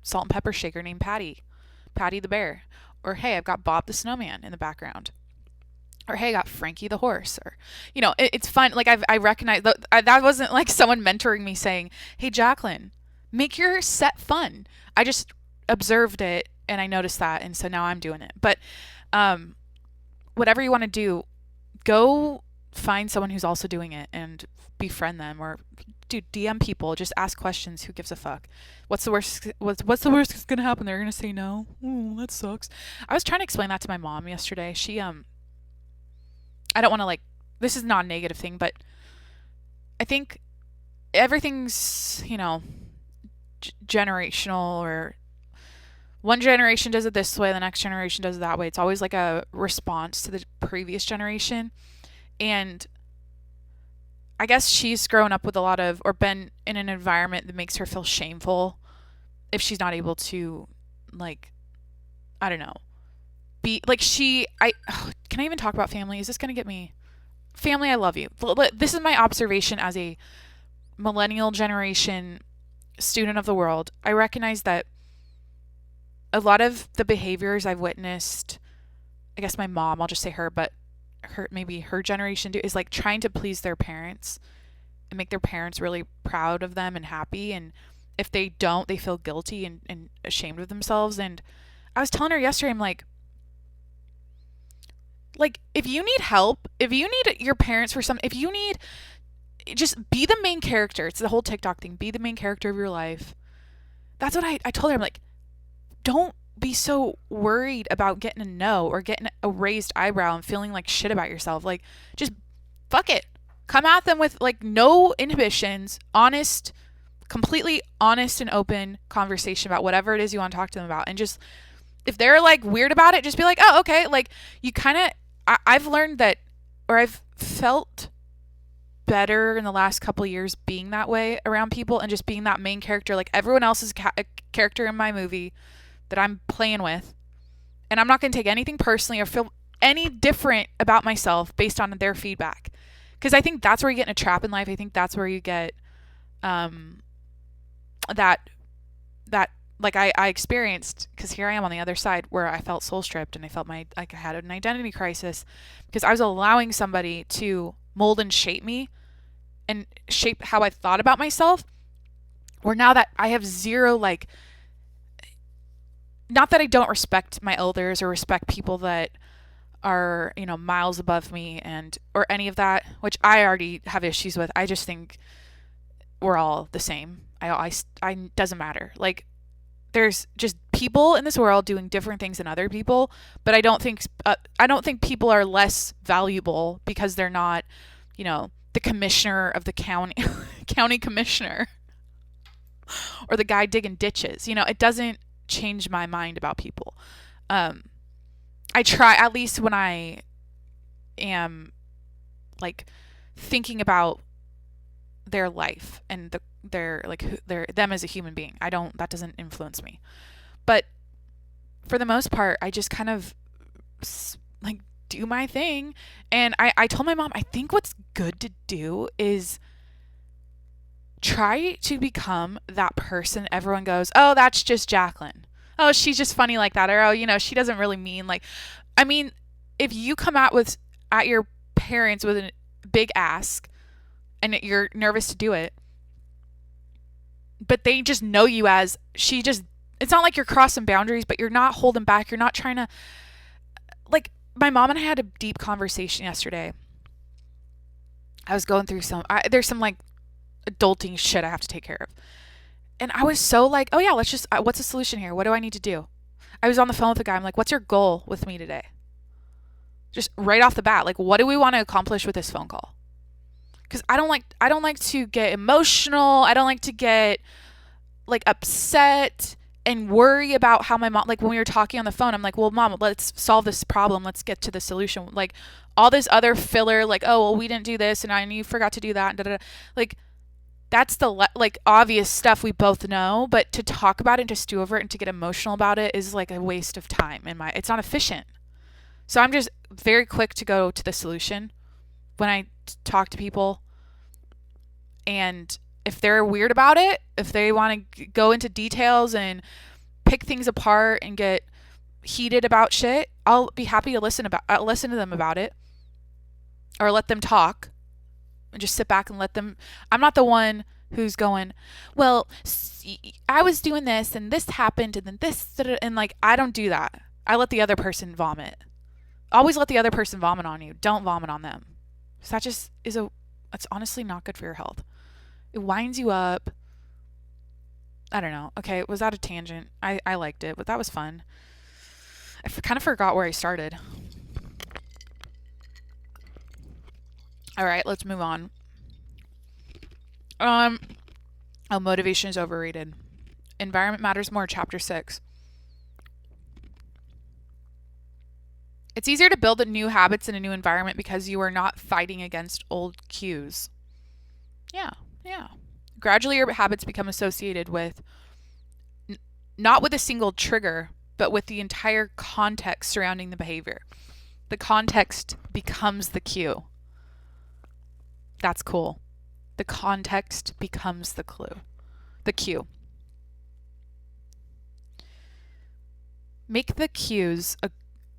salt and pepper shaker named Patty the bear. Or, hey, I've got Bob the snowman in the background. Or, hey, I got Frankie the horse. Or, it's fun. Like, I recognize that wasn't like someone mentoring me saying, hey, Jacqueline, make your set fun. I just observed it and I noticed that. And so now I'm doing it. But whatever you want to do, go find someone who's also doing it and befriend them, or DM people, just ask questions. Who gives a fuck? What's the worst that's gonna happen? They're gonna say no. Oh, that sucks. I was trying to explain that to my mom yesterday. She I don't want to, like, this is not a negative thing, but I think everything's, generational, or one generation does it this way, the next generation does it that way. It's always like a response to the previous generation. And I guess she's grown up with a lot of, or been in an environment that makes her feel shameful if she's not able to, like, I don't know, be like can I even talk about family? Is this going to get me? Family, I love you. This is my observation as a millennial generation student of the world. I recognize that a lot of the behaviors I've witnessed, I guess my mom, I'll just say her, but maybe her generation is like trying to please their parents and make their parents really proud of them and happy. And if they don't, they feel guilty and ashamed of themselves. And I was telling her yesterday, I'm like, if you need help, if you need your parents for something, if you need, just be the main character. It's the whole TikTok thing. Be the main character of your life. That's what I told her. I'm like, don't be so worried about getting a no or getting a raised eyebrow and feeling like shit about yourself. Like, just fuck it. Come at them with, like, no inhibitions, honest, completely honest and open conversation about whatever it is you want to talk to them about. And just, if they're like weird about it, just be like, oh, okay. Like, you kind of, I've learned that, or I've felt better in the last couple of years being that way around people and just being that main character. Like, everyone else is a character in my movie that I'm playing with, and I'm not going to take anything personally or feel any different about myself based on their feedback, because I think that's where you get in a trap in life. I think that's where you get that like I experienced, because here I am on the other side where I felt soul stripped and I felt I had an identity crisis because I was allowing somebody to mold and shape me and shape how I thought about myself, where now that I have zero, like, not that I don't respect my elders or respect people that are, miles above me or any of that, which I already have issues with. I just think we're all the same. I doesn't matter. Like, there's just people in this world doing different things than other people, but I don't think people are less valuable because they're not, the commissioner of the county commissioner, or the guy digging ditches. It doesn't change my mind about people. I try, at least when I am, like, thinking about their life and them as a human being. That doesn't influence me. But for the most part, I just kind of, like, do my thing. And I told my mom, I think what's good to do is try to become that person everyone goes, oh, that's just Jacqueline. Oh, she's just funny like that. Or, oh, she doesn't really mean, like, I mean, if you come out at your parents with a big ask and you're nervous to do it, but they just know you as, it's not like you're crossing boundaries, but you're not holding back. You're not trying to, like, my mom and I had a deep conversation yesterday. I was going through there's some like adulting shit I have to take care of. And I was so like, oh yeah, let's just, what's the solution here? What do I need to do? I was on the phone with a guy. I'm like, what's your goal with me today? Just right off the bat, like, what do we want to accomplish with this phone call? Because I don't like to get emotional. I don't like to get like upset and worry about how my mom, like when we were talking on the phone, I'm like, well, mom, let's solve this problem. Let's get to the solution. Like all this other filler, like, oh, well, we didn't do this and I knew you forgot to do that. And da, da, da. Like that's the like obvious stuff we both know, but to talk about it and to stew over it and to get emotional about it is like a waste of time it's not efficient. So I'm just very quick to go to the solution when I talk to people. And if they're weird about it, if they want to go into details and pick things apart and get heated about shit, I'll be happy to listen to them about it or let them talk and just sit back and let them. I'm not the one who's going, well, I was doing this and this happened and then this, and like, I don't do that. I let the other person vomit. Always let the other person vomit on you. Don't vomit on them. So that just it's honestly not good for your health. It winds you up. I don't know. Okay, was that a tangent? I liked it, but that was fun. I kind of forgot where I started. All right, let's move on. Motivation is overrated. Environment matters more, chapter 6. It's easier to build new habits in a new environment because you are not fighting against old cues. Yeah. Gradually, your habits become associated with not with a single trigger, but with the entire context surrounding the behavior. The context becomes the cue. That's cool. The context becomes the cue. Make the cues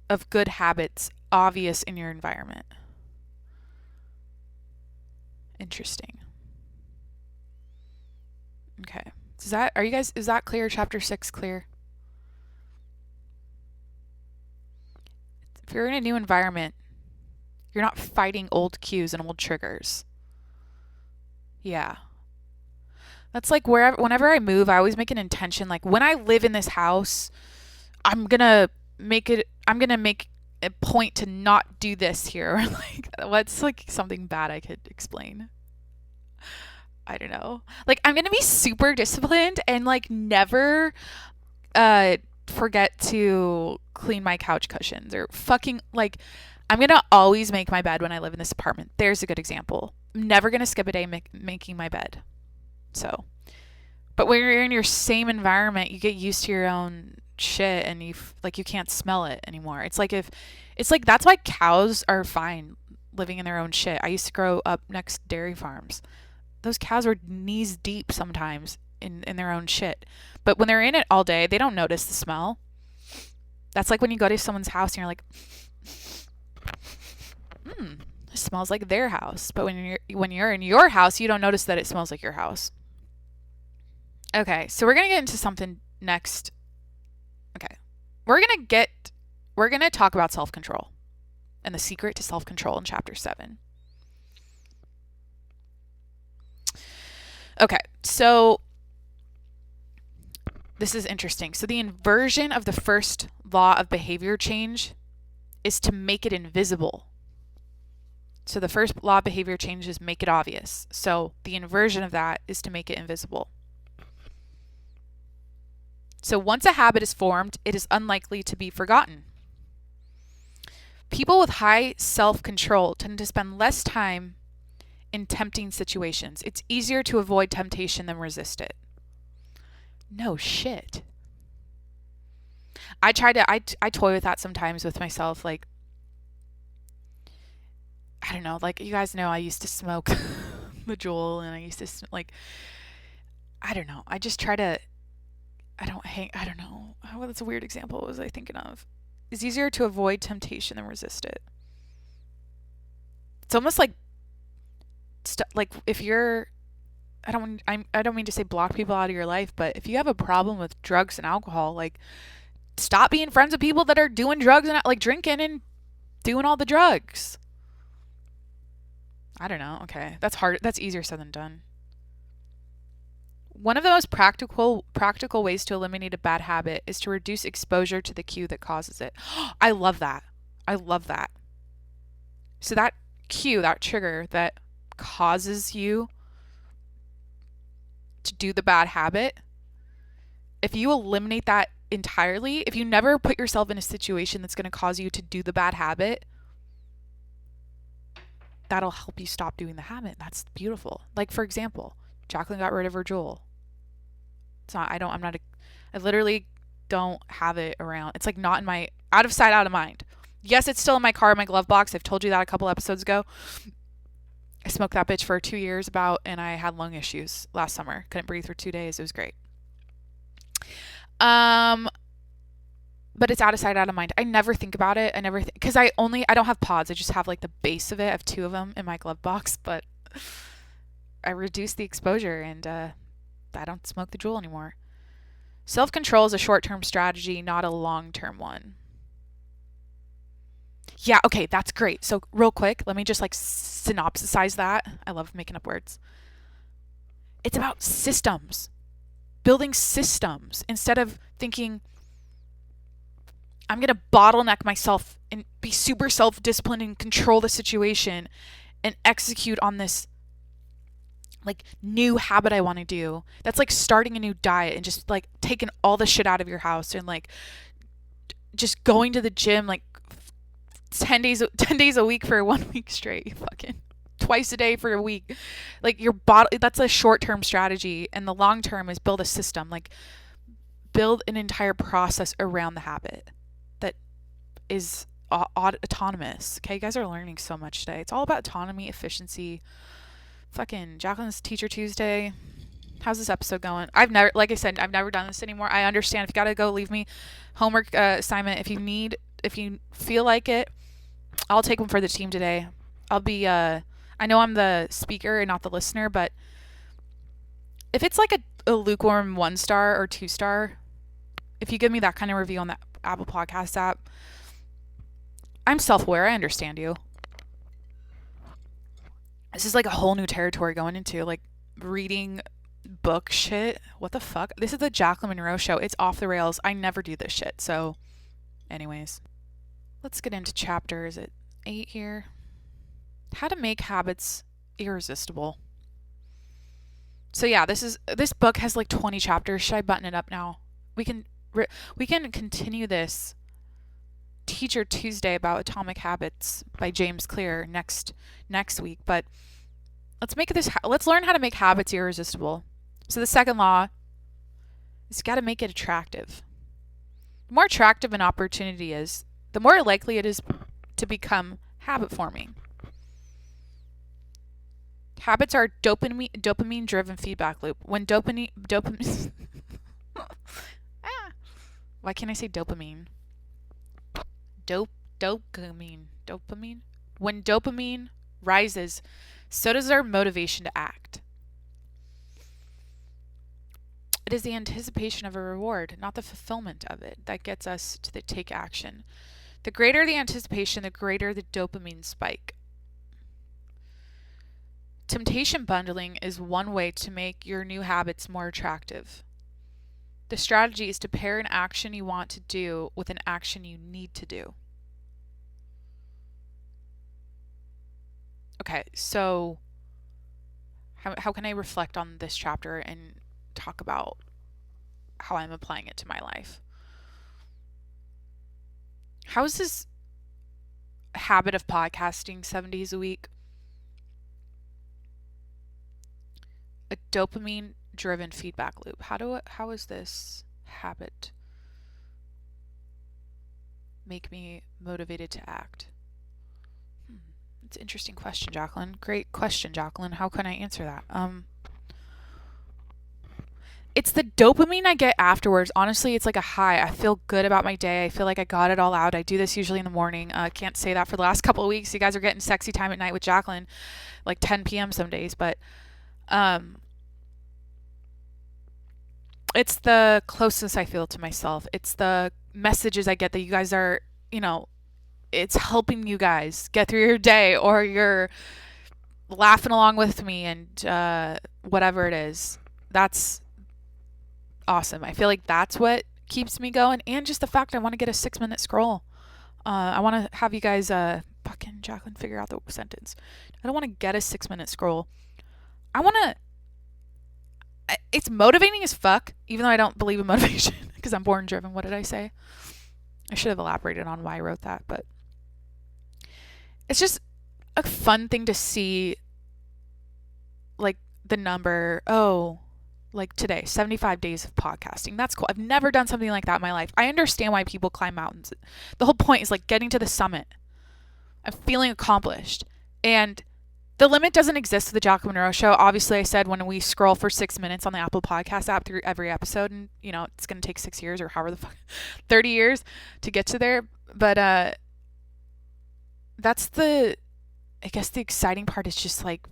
of good habits obvious in your environment. Interesting. Okay. Is that clear? Chapter 6 clear? If you're in a new environment, you're not fighting old cues and old triggers. Yeah. That's like whenever I move, I always make an intention. Like when I live in this house, I'm gonna make a point to not do this here. Like what's like something bad I could explain? I don't know. Like I'm gonna be super disciplined and like never forget to clean my couch cushions or fucking like I'm gonna always make my bed when I live in this apartment. There's a good example. I'm never gonna skip a day making my bed. So, but when you're in your same environment, you get used to your own shit and you can't smell it anymore. It's like that's why cows are fine living in their own shit. I used to grow up next to dairy farms. Those cows were knees deep sometimes in their own shit. But when they're in it all day, they don't notice the smell. That's like when you go to someone's house and you're like, it smells like their house. But when you're in your house, you don't notice that it smells like your house. Okay, so we're going to get into something next. Okay. We're going to talk about self-control and the secret to self-control in chapter 7. Okay, so this is interesting. So the inversion of the first law of behavior change is to make it invisible. So the first law of behavior change is make it obvious. So the inversion of that is to make it invisible. So once a habit is formed, it is unlikely to be forgotten. People with high self-control tend to spend less time in tempting situations. It's easier to avoid temptation than resist it. No shit. I toy with that sometimes with myself. Like, I don't know, like you guys know I used to smoke the Juul and I used to like, I don't know. I just try to, I don't know. Oh, that's a weird example. What was I thinking of? It's easier to avoid temptation than resist it. It's almost like if you're, I don't mean to say block people out of your life, but if you have a problem with drugs and alcohol, like stop being friends with people that are doing drugs and like drinking and doing all the drugs. I don't know. Okay. That's hard. That's easier said than done. One of the most practical ways to eliminate a bad habit is to reduce exposure to the cue that causes it. I love that. I love that. So that cue, that trigger that causes you to do the bad habit, if you eliminate that entirely, if you never put yourself in a situation that's going to cause you to do the bad habit, that'll help you stop doing the habit. That's beautiful. Like, for example, Jacqueline got rid of her Juul. It's not, I literally don't have it around. It's like not in my, out of sight, out of mind. Yes, it's still in my car, in my glove box. I've told you that a couple episodes ago. I smoked that bitch for 2 years and I had lung issues last summer. Couldn't breathe for 2 days. It was great. But it's out of sight, out of mind. I never think about it. Because I don't have pods. I just have like the base of it. I have 2 of them in my glove box, but I reduce the exposure and I don't smoke the Juul anymore. Self-control is a short-term strategy, not a long-term one. Yeah, okay, that's great. So real quick, let me just like synopsisize that. I love making up words. It's about systems. Building systems instead of thinking I'm going to bottleneck myself and be super self-disciplined and control the situation and execute on this like new habit I want to do. That's like starting a new diet and just like taking all the shit out of your house and like just going to the gym like 10 days a week for 1 week straight. Fucking twice a day for a week. Like your body, that's a short-term strategy, and the long-term is build a system, like build an entire process around the habit that is autonomous. Okay, you guys are learning so much today. It's all about autonomy, efficiency. Fucking Jacqueline's Teacher Tuesday. How's this episode going? Like I said, I've never done this anymore. I understand if you gotta go, leave me homework assignment. If you feel like it, I'll take one for the team today. I'll be I know I'm the speaker and not the listener, but if it's like a lukewarm 1-star or 2-star, if you give me that kind of review on the Apple Podcast app, I'm self-aware. I understand you. This is like a whole new territory going into, like reading book shit. What the fuck? This is the Jacqueline Monroe show. It's off the rails. I never do this shit. So anyways, let's get into chapter, is it 8 here? How to make habits irresistible. So yeah, this book has like 20 chapters. Should I button it up now? We can continue this Teacher Tuesday about Atomic Habits by James Clear next week, but let's learn how to make habits irresistible. So the second law is got to make it attractive. The more attractive an opportunity is, the more likely it is to become habit forming. Habits are dopamine driven feedback loop. When dopamine why can't I say dopamine? Dopamine. When dopamine rises, so does our motivation to act. It is the anticipation of a reward, not the fulfillment of it, that gets us to take action. The greater the anticipation, the greater the dopamine spike. Temptation bundling is one way to make your new habits more attractive. The strategy is to pair an action you want to do with an action you need to do. Okay, so how can I reflect on this chapter and talk about how I'm applying it to my life? How is this habit of podcasting 7 days a week a dopamine driven feedback loop? How is this habit make me motivated to act? It's an interesting question, Jacqueline. Great question, Jacqueline. How can I answer that? It's the dopamine I get afterwards. Honestly, it's like a high. I feel good about my day. I feel like I got it all out. I do this usually in the morning. Can't say that for the last couple of weeks. You guys are getting sexy time at night with Jacqueline, like 10 p.m. some days. But it's the closeness I feel to myself. It's the messages I get that you guys are, it's helping you guys get through your day, or you're laughing along with me, and whatever it is. That's awesome. I feel like that's what keeps me going, and just the fact I want to get a 6-minute scroll. I want to have you guys, fucking Jacqueline, figure out the sentence. I don't want to get a 6-minute scroll. I want to. It's motivating as fuck, even though I don't believe in motivation because I'm born driven. What did I say? I should have elaborated on why I wrote that, but it's just a fun thing to see, like the number. Oh, like today, 75 days of podcasting. That's cool. I've never done something like that in my life. I understand why people climb mountains. The whole point is like getting to the summit. I'm feeling accomplished. And the limit doesn't exist with the Jacqueline Monroe Show. Obviously, I said when we scroll for 6 minutes on the Apple Podcast app through every episode, and it's going to take 6 years or however the fuck, 30 years to get to there. But that's I guess the exciting part is just like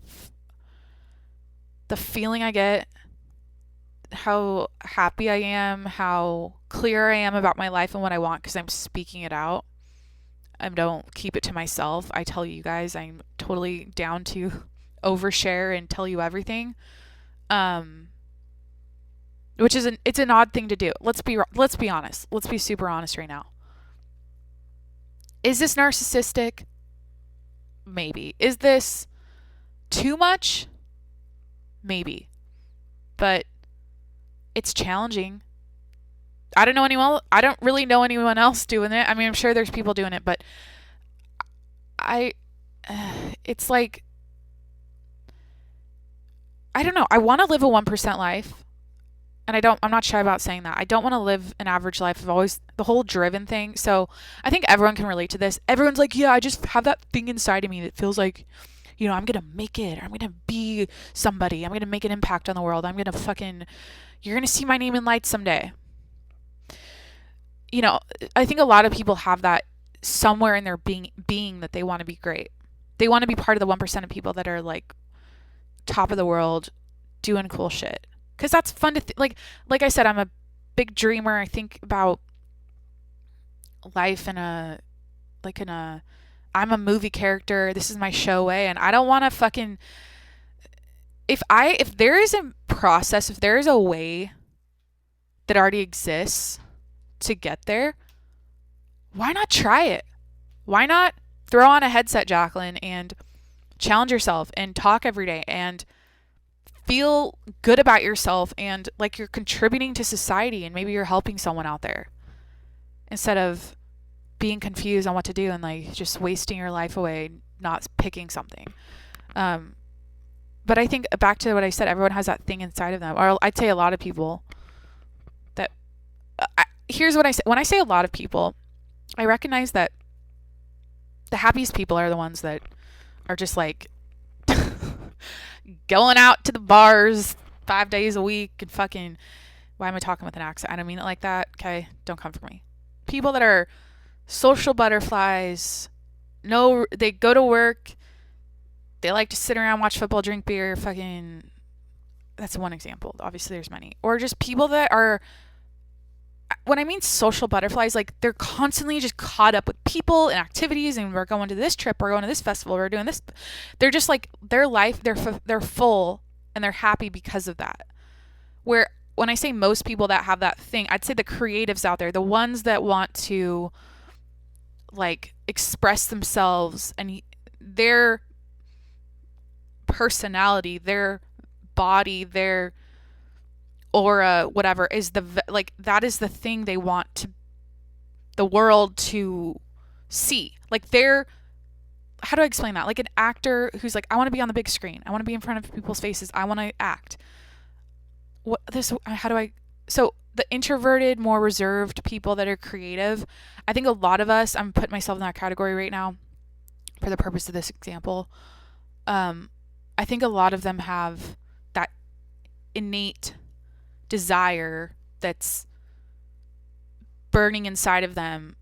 the feeling I get, how happy I am, how clear I am about my life and what I want because I'm speaking it out. I don't keep it to myself. I tell you guys, I'm totally down to overshare and tell you everything. Which is it's an odd thing to do. Let's be honest. Let's be super honest right now. Is this narcissistic? Maybe. Is this too much? Maybe. But it's challenging. I don't really know anyone else doing it. I mean, I'm sure there's people doing it, but it's like, I don't know. I want to live a 1% life. And I'm not shy about saying that. I don't want to live an average life. I've always, the whole driven thing. So I think everyone can relate to this. Everyone's like, yeah, I just have that thing inside of me that feels like, I'm going to make it. I'm going to be somebody. I'm going to make an impact on the world. I'm going to you're going to see my name in lights someday. I think a lot of people have that somewhere in their being that they want to be great. They want to be part of the 1% of people that are like top of the world doing cool shit. Because that's fun to like I said, I'm a big dreamer. I think about life I'm a movie character. This is my show way, and I don't want to fucking if there is a process, if there is a way that already exists to get there, why not try it? Why not throw on a headset, Jacqueline, and challenge yourself and talk every day and feel good about yourself and like you're contributing to society and maybe you're helping someone out there instead of being confused on what to do and like just wasting your life away not picking something. But I think back to what I said, everyone has that thing inside of them, or I'd say a lot of people that here's what I say. When I say a lot of people, I recognize that the happiest people are the ones that are just like going out to the bars 5 days a week and fucking, why am I talking with an accent? I don't mean it like that. Okay. Don't come for me. People that are social butterflies, they go to work. They like to sit around, watch football, drink beer, fucking, that's one example. Obviously there's many. Or just people that are, when I mean social butterflies, like they're constantly just caught up with people and activities, and we're going to this trip, we're going to this festival, we're doing this. They're just like, their life, they're full and they're happy because of that. Where when I say most people that have that thing, I'd say the creatives out there, the ones that want to like express themselves and their personality, their body, their aura, whatever, is that is the thing they want the world to see. Like how do I explain that? Like an actor who's like, I want to be on the big screen. I want to be in front of people's faces. I want to act. So the introverted, more reserved people that are creative, I think a lot of us, I'm putting myself in that category right now for the purpose of this example. I think a lot of them have that innate desire that's burning inside of them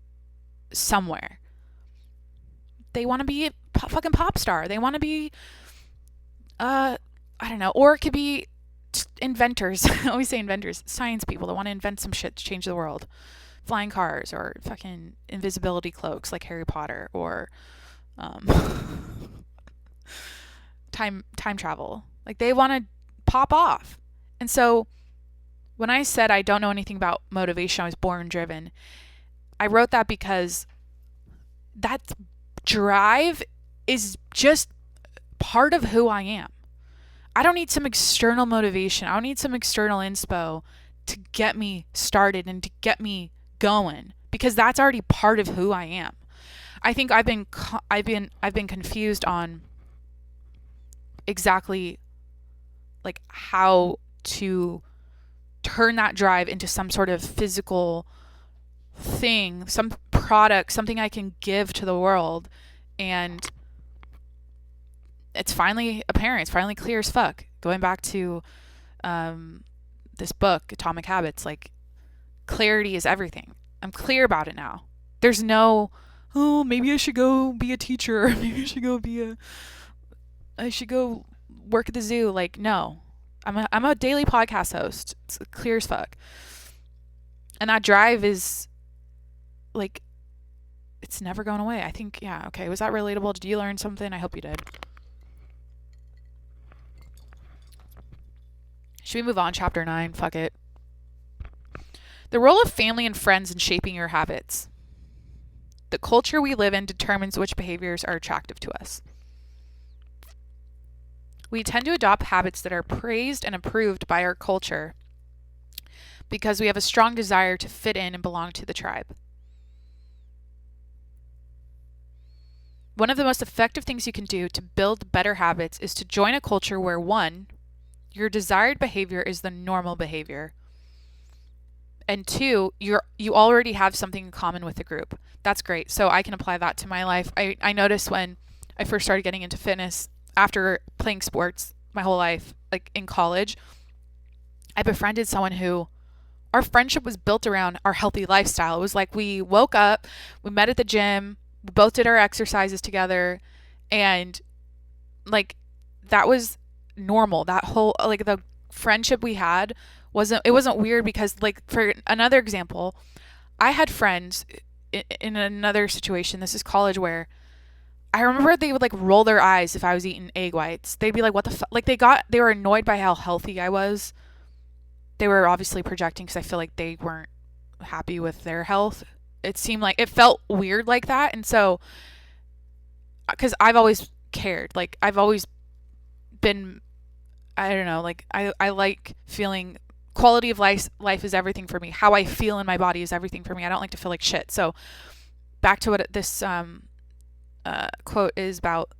somewhere. They want to be a fucking pop star. They want to be, I don't know, or it could be inventors. I always say inventors, science people that want to invent some shit to change the world. flying cars or fucking invisibility cloaks like Harry Potter, or um, time travel. Like they want to pop off. And so when I said I don't know anything about motivation, I was born driven. I wrote that because that drive is just part of who I am. I don't need some external motivation. I don't need some external inspo to get me started and to get me going, because that's already part of who I am. I think I've been confused on exactly like how to turn that drive into some sort of physical thing, some product, something I can give to the world. And it's finally apparent. It's finally clear as fuck. Going back to this book, Atomic Habits, like clarity is everything. I'm clear about it now. There's no, oh, maybe I should go be a teacher. Maybe I should go work at the zoo. Like, no. I'm a daily podcast host. It's clear as fuck. And that drive is like, it's never going away. I think, yeah, okay. Was that relatable? Did you learn something? I hope you did. Should we move on? Chapter 9. Fuck it. The role of family and friends in shaping your habits. The culture we live in determines which behaviors are attractive to us. We tend to adopt habits that are praised and approved by our culture because we have a strong desire to fit in and belong to the tribe. One of the most effective things you can do to build better habits is to join a culture where, 1, your desired behavior is the normal behavior, and 2, you already have something in common with the group. That's great. So I can apply that to my life. I noticed when I first started getting into fitness after playing sports my whole life, like in college, I befriended someone who our friendship was built around our healthy lifestyle. It was like we woke up, we met at the gym, we both did our exercises together, and like that was normal. That whole, like, the friendship we had wasn't weird, because, like, for another example, I had friends in another situation, this is college, where I remember they would like roll their eyes if I was eating egg whites. They'd be like, what the fuck? Like they were annoyed by how healthy I was. They were obviously projecting, because I feel like they weren't happy with their health. It seemed like it felt weird like that. And so, because I've always cared, like I've always been, I don't know, like I like feeling, quality of life is everything for me. How I feel in my body is everything for me. I don't like to feel like shit. So back to what this quote is about.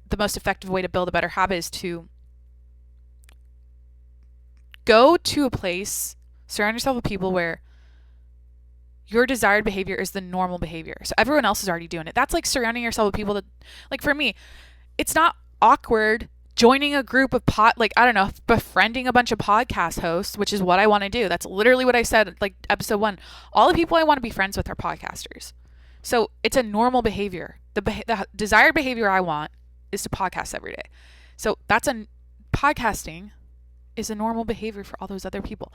The most effective way to build a better habit is to go to a place, surround yourself with people where your desired behavior is the normal behavior. So everyone else is already doing it. That's like surrounding yourself with people that, like, for me, it's not awkward joining a group of befriending a bunch of podcast hosts, which is what I want to do. That's literally what I said, like episode 1. All the people I want to be friends with are podcasters. So it's a normal behavior. The desired behavior I want is to podcast every day. So podcasting is a normal behavior for all those other people.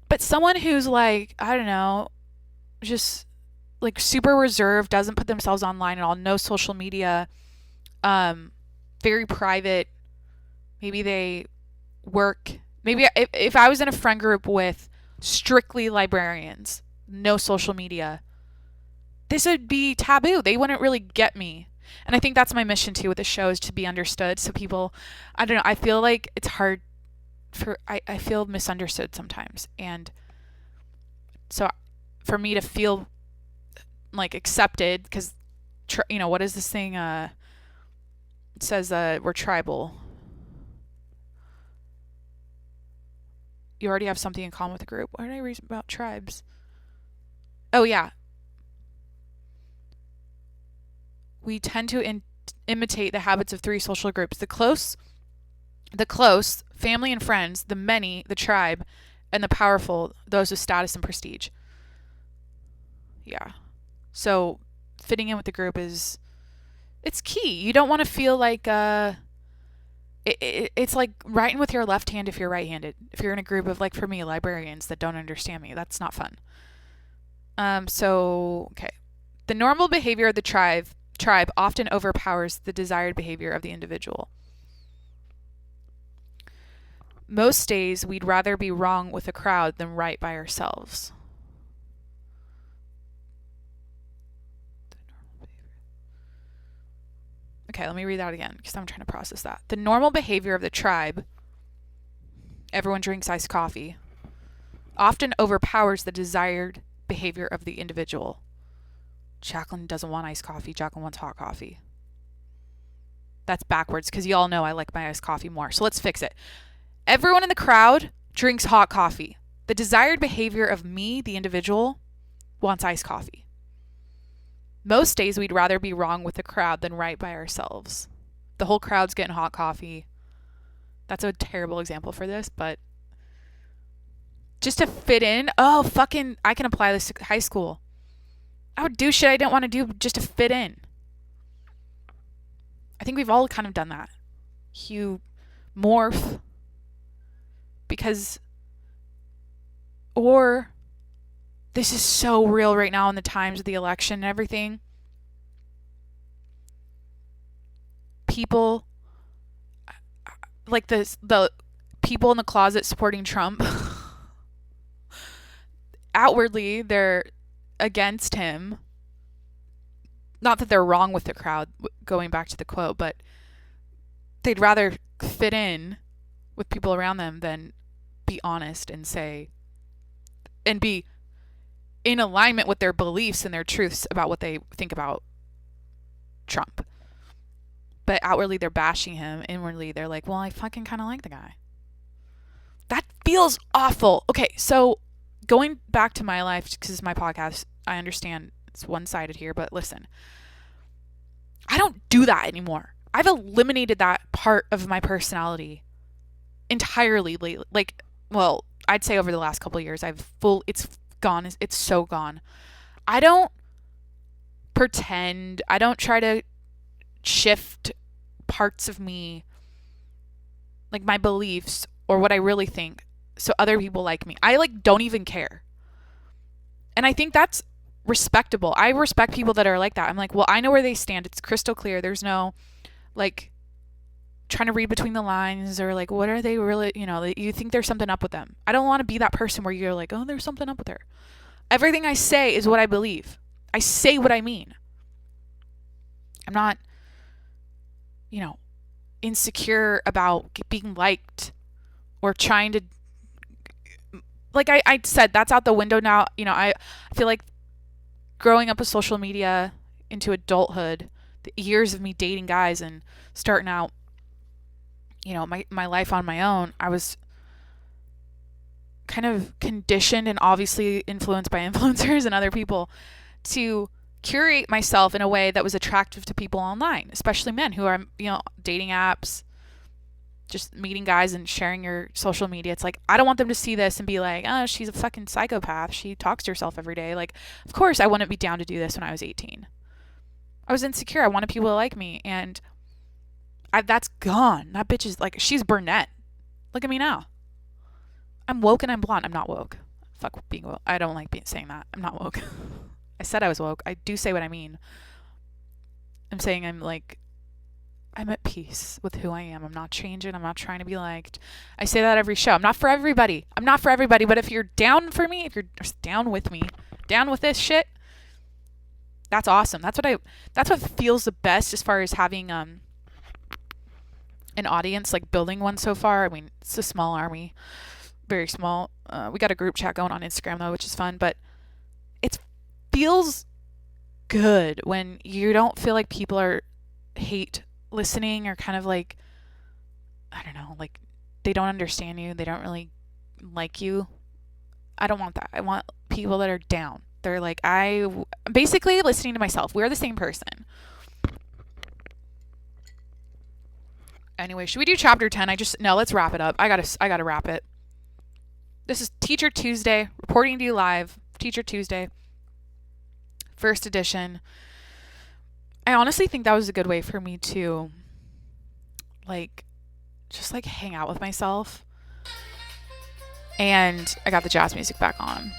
But someone who's like, I don't know, just like super reserved, doesn't put themselves online at all, no social media, very private, maybe they work, maybe if I was in a friend group with strictly librarians, no social media, this would be taboo. They wouldn't really get me. And I think that's my mission too with the show, is to be understood. So people, I don't know, I feel like it's hard I feel misunderstood sometimes. And so for me to feel like accepted, because, what is this thing? It says we're tribal. You already have something in common with the group. What did I read about tribes? Oh, yeah. We tend to imitate the habits of 3 social groups: the close, family and friends; the many, the tribe; and the powerful, those with status and prestige. Yeah. So fitting in with the group it's key. You don't want to feel like it's like writing with your left hand if you're right-handed. If you're in a group of, like, for me, librarians that don't understand me, that's not fun. Okay. The normal behavior of the tribe often overpowers the desired behavior of the individual. Most days, we'd rather be wrong with a crowd than right by ourselves. Okay, let me read that again because I'm trying to process that. The normal behavior of the tribe, everyone drinks iced coffee, often overpowers the desired behavior of the individual. Jacqueline doesn't want iced coffee. Jacqueline wants hot coffee. That's backwards because you all know I like my iced coffee more. So let's fix it. Everyone in the crowd drinks hot coffee. The desired behavior of me, the individual, wants iced coffee. Most days we'd rather be wrong with the crowd than right by ourselves. The whole crowd's getting hot coffee. That's a terrible example for this, but just to fit in, I can apply this to high school. I would do shit I didn't want to do just to fit in. I think we've all kind of done that. You morph or this is so real right now in the times of the election and everything. People like the people in the closet supporting Trump, outwardly they're against him. Not that they're wrong with the crowd, going back to the quote, but they'd rather fit in with people around them than be honest and say and be in alignment with their beliefs and their truths about what they think about Trump. But outwardly they're bashing him. Inwardly they're like, well, I fucking kind of like the guy. That feels awful. Okay, so going back to my life, because it's my podcast, I understand it's one-sided here, but listen. I don't do that anymore. I've eliminated that part of my personality entirely lately. Like, well, I'd say over the last couple of years, it's gone. It's so gone. I don't pretend. I don't try to shift parts of me, like my beliefs or what I really think, so other people like me. I don't even care. And I think that's respectable. I respect people that are like that. I'm like, well, I know where they stand. It's crystal clear. There's no trying to read between the lines or what are they really, you think there's something up with them. I don't want to be that person where you're like, oh, there's something up with her. Everything I say is what I believe. I say what I mean. I'm not, insecure about being liked or trying to, I said, that's out the window now. I feel like growing up with social media into adulthood, the years of me dating guys and starting out, my life on my own, I was kind of conditioned and obviously influenced by influencers and other people to curate myself in a way that was attractive to people online, especially men who are, dating apps, just meeting guys and sharing your social media. It's like, I don't want them to see this and be like, oh, she's a fucking psychopath. She talks to herself every day. Of course I wouldn't be down to do this when I was 18. I was insecure. I wanted people to like me. And that's gone. That bitch is she's brunette. Look at me now. I'm woke and I'm blonde. I'm not woke. Fuck being woke. I don't like saying that. I'm not woke. I said I was woke. I do say what I mean. I'm saying I'm at peace with who I am. I'm not changing. I'm not trying to be liked. I say that every show. I'm not for everybody. But if you're down for me, if you're just down with me, down with this shit, that's awesome. That's what feels the best as far as having an audience, building one so far. I mean, it's a small army, very small. We got a group chat going on Instagram though, which is fun, but it feels good when you don't feel like people are hate listening or kind of I don't know, they don't understand you. They don't really like you. I don't want that. I want people that are down. They're basically listening to myself. We're the same person. Anyway, should we do chapter 10? Let's wrap it up. I gotta wrap it. This is Teacher Tuesday, reporting to you live. Teacher Tuesday, first edition. I honestly think that was a good way for me to just hang out with myself. And I got the jazz music back on.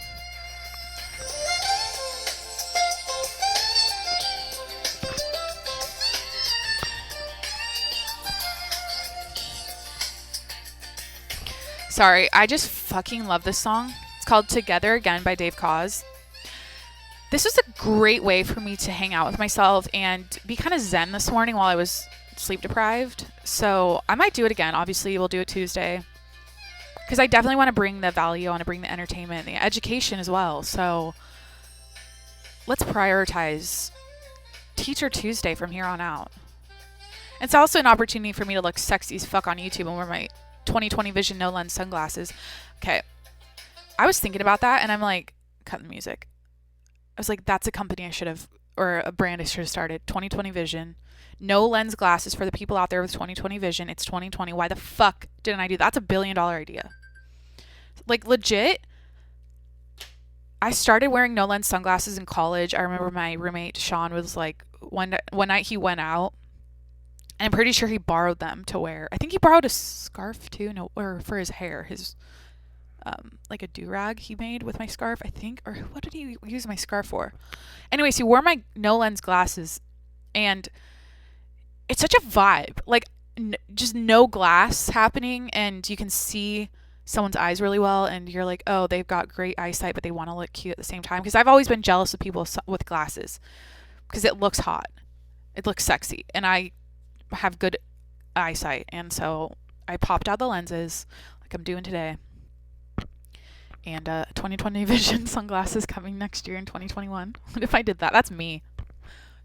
Sorry, I just fucking love this song. It's called Together Again by Dave Koz. This was a great way for me to hang out with myself and be kind of zen this morning while I was sleep deprived. So I might do it again. Obviously, we'll do it Tuesday. Because I definitely want to bring the value, I want to bring the entertainment, the education as well. So let's prioritize Teacher Tuesday from here on out. It's also an opportunity for me to look sexy as fuck on YouTube and wear my 2020 Vision no lens sunglasses. Okay. I was thinking about that and I'm like, cut the music. I was like, that's a company I should have, or a brand I should have started. 2020 Vision. No lens glasses for the people out there with 2020 Vision. It's 2020. Why the fuck didn't I do that? That's $1 billion idea. Like, legit, I started wearing no lens sunglasses in college. I remember my roommate, Sean, was like, one night he went out, and I'm pretty sure he borrowed them to wear. I think he borrowed a scarf too, or for his hair, his like a do-rag he made with my scarf, I think. Or what did he use my scarf for? Anyways, he wore my no lens glasses, and it's such a vibe. Like, just no glass happening, and you can see someone's eyes really well, and you're like, oh, they've got great eyesight, but they want to look cute at the same time. Because I've always been jealous of people with glasses, because it looks hot, it looks sexy, and I have good eyesight, and so I popped out the lenses like I'm doing today. And 2020 Vision sunglasses coming next year in 2021. What if I did that? That's me.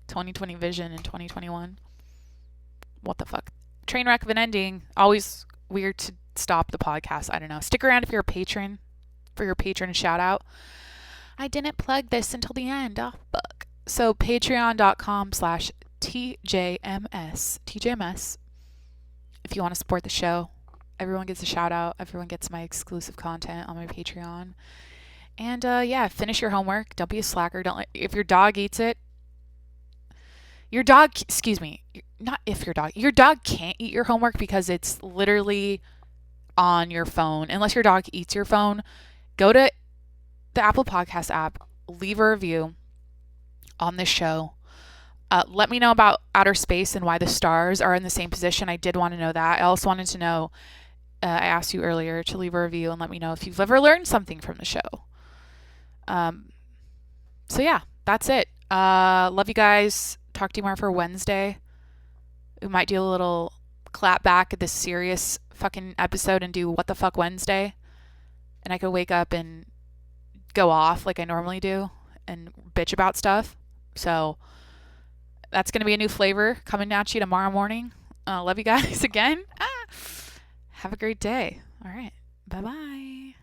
2020 Vision in 2021. What the fuck? Train wreck of an ending. Always weird to stop the podcast. I don't know. Stick around if you're a patron for your patron shout out. I didn't plug this until the end. Oh, fuck. So patreon.com/tjms. If you want to support the show. Everyone gets a shout out. Everyone gets my exclusive content on my Patreon. And yeah, finish your homework. Don't be a slacker. If your dog eats it. Your dog can't eat your homework because it's literally on your phone. Unless your dog eats your phone, go to the Apple Podcast app, leave a review on this show. Let me know about outer space and why the stars are in the same position. I did want to know that. I also wanted to know, I asked you earlier to leave a review and let me know if you've ever learned something from the show. So yeah, that's it. Love you guys. Talk to you more for Wednesday. We might do a little clap back at this serious fucking episode and do What the Fuck Wednesday. And I could wake up and go off like I normally do and bitch about stuff. So that's going to be a new flavor coming at you tomorrow morning. Love you guys again. Have a great day. All right. Bye-bye.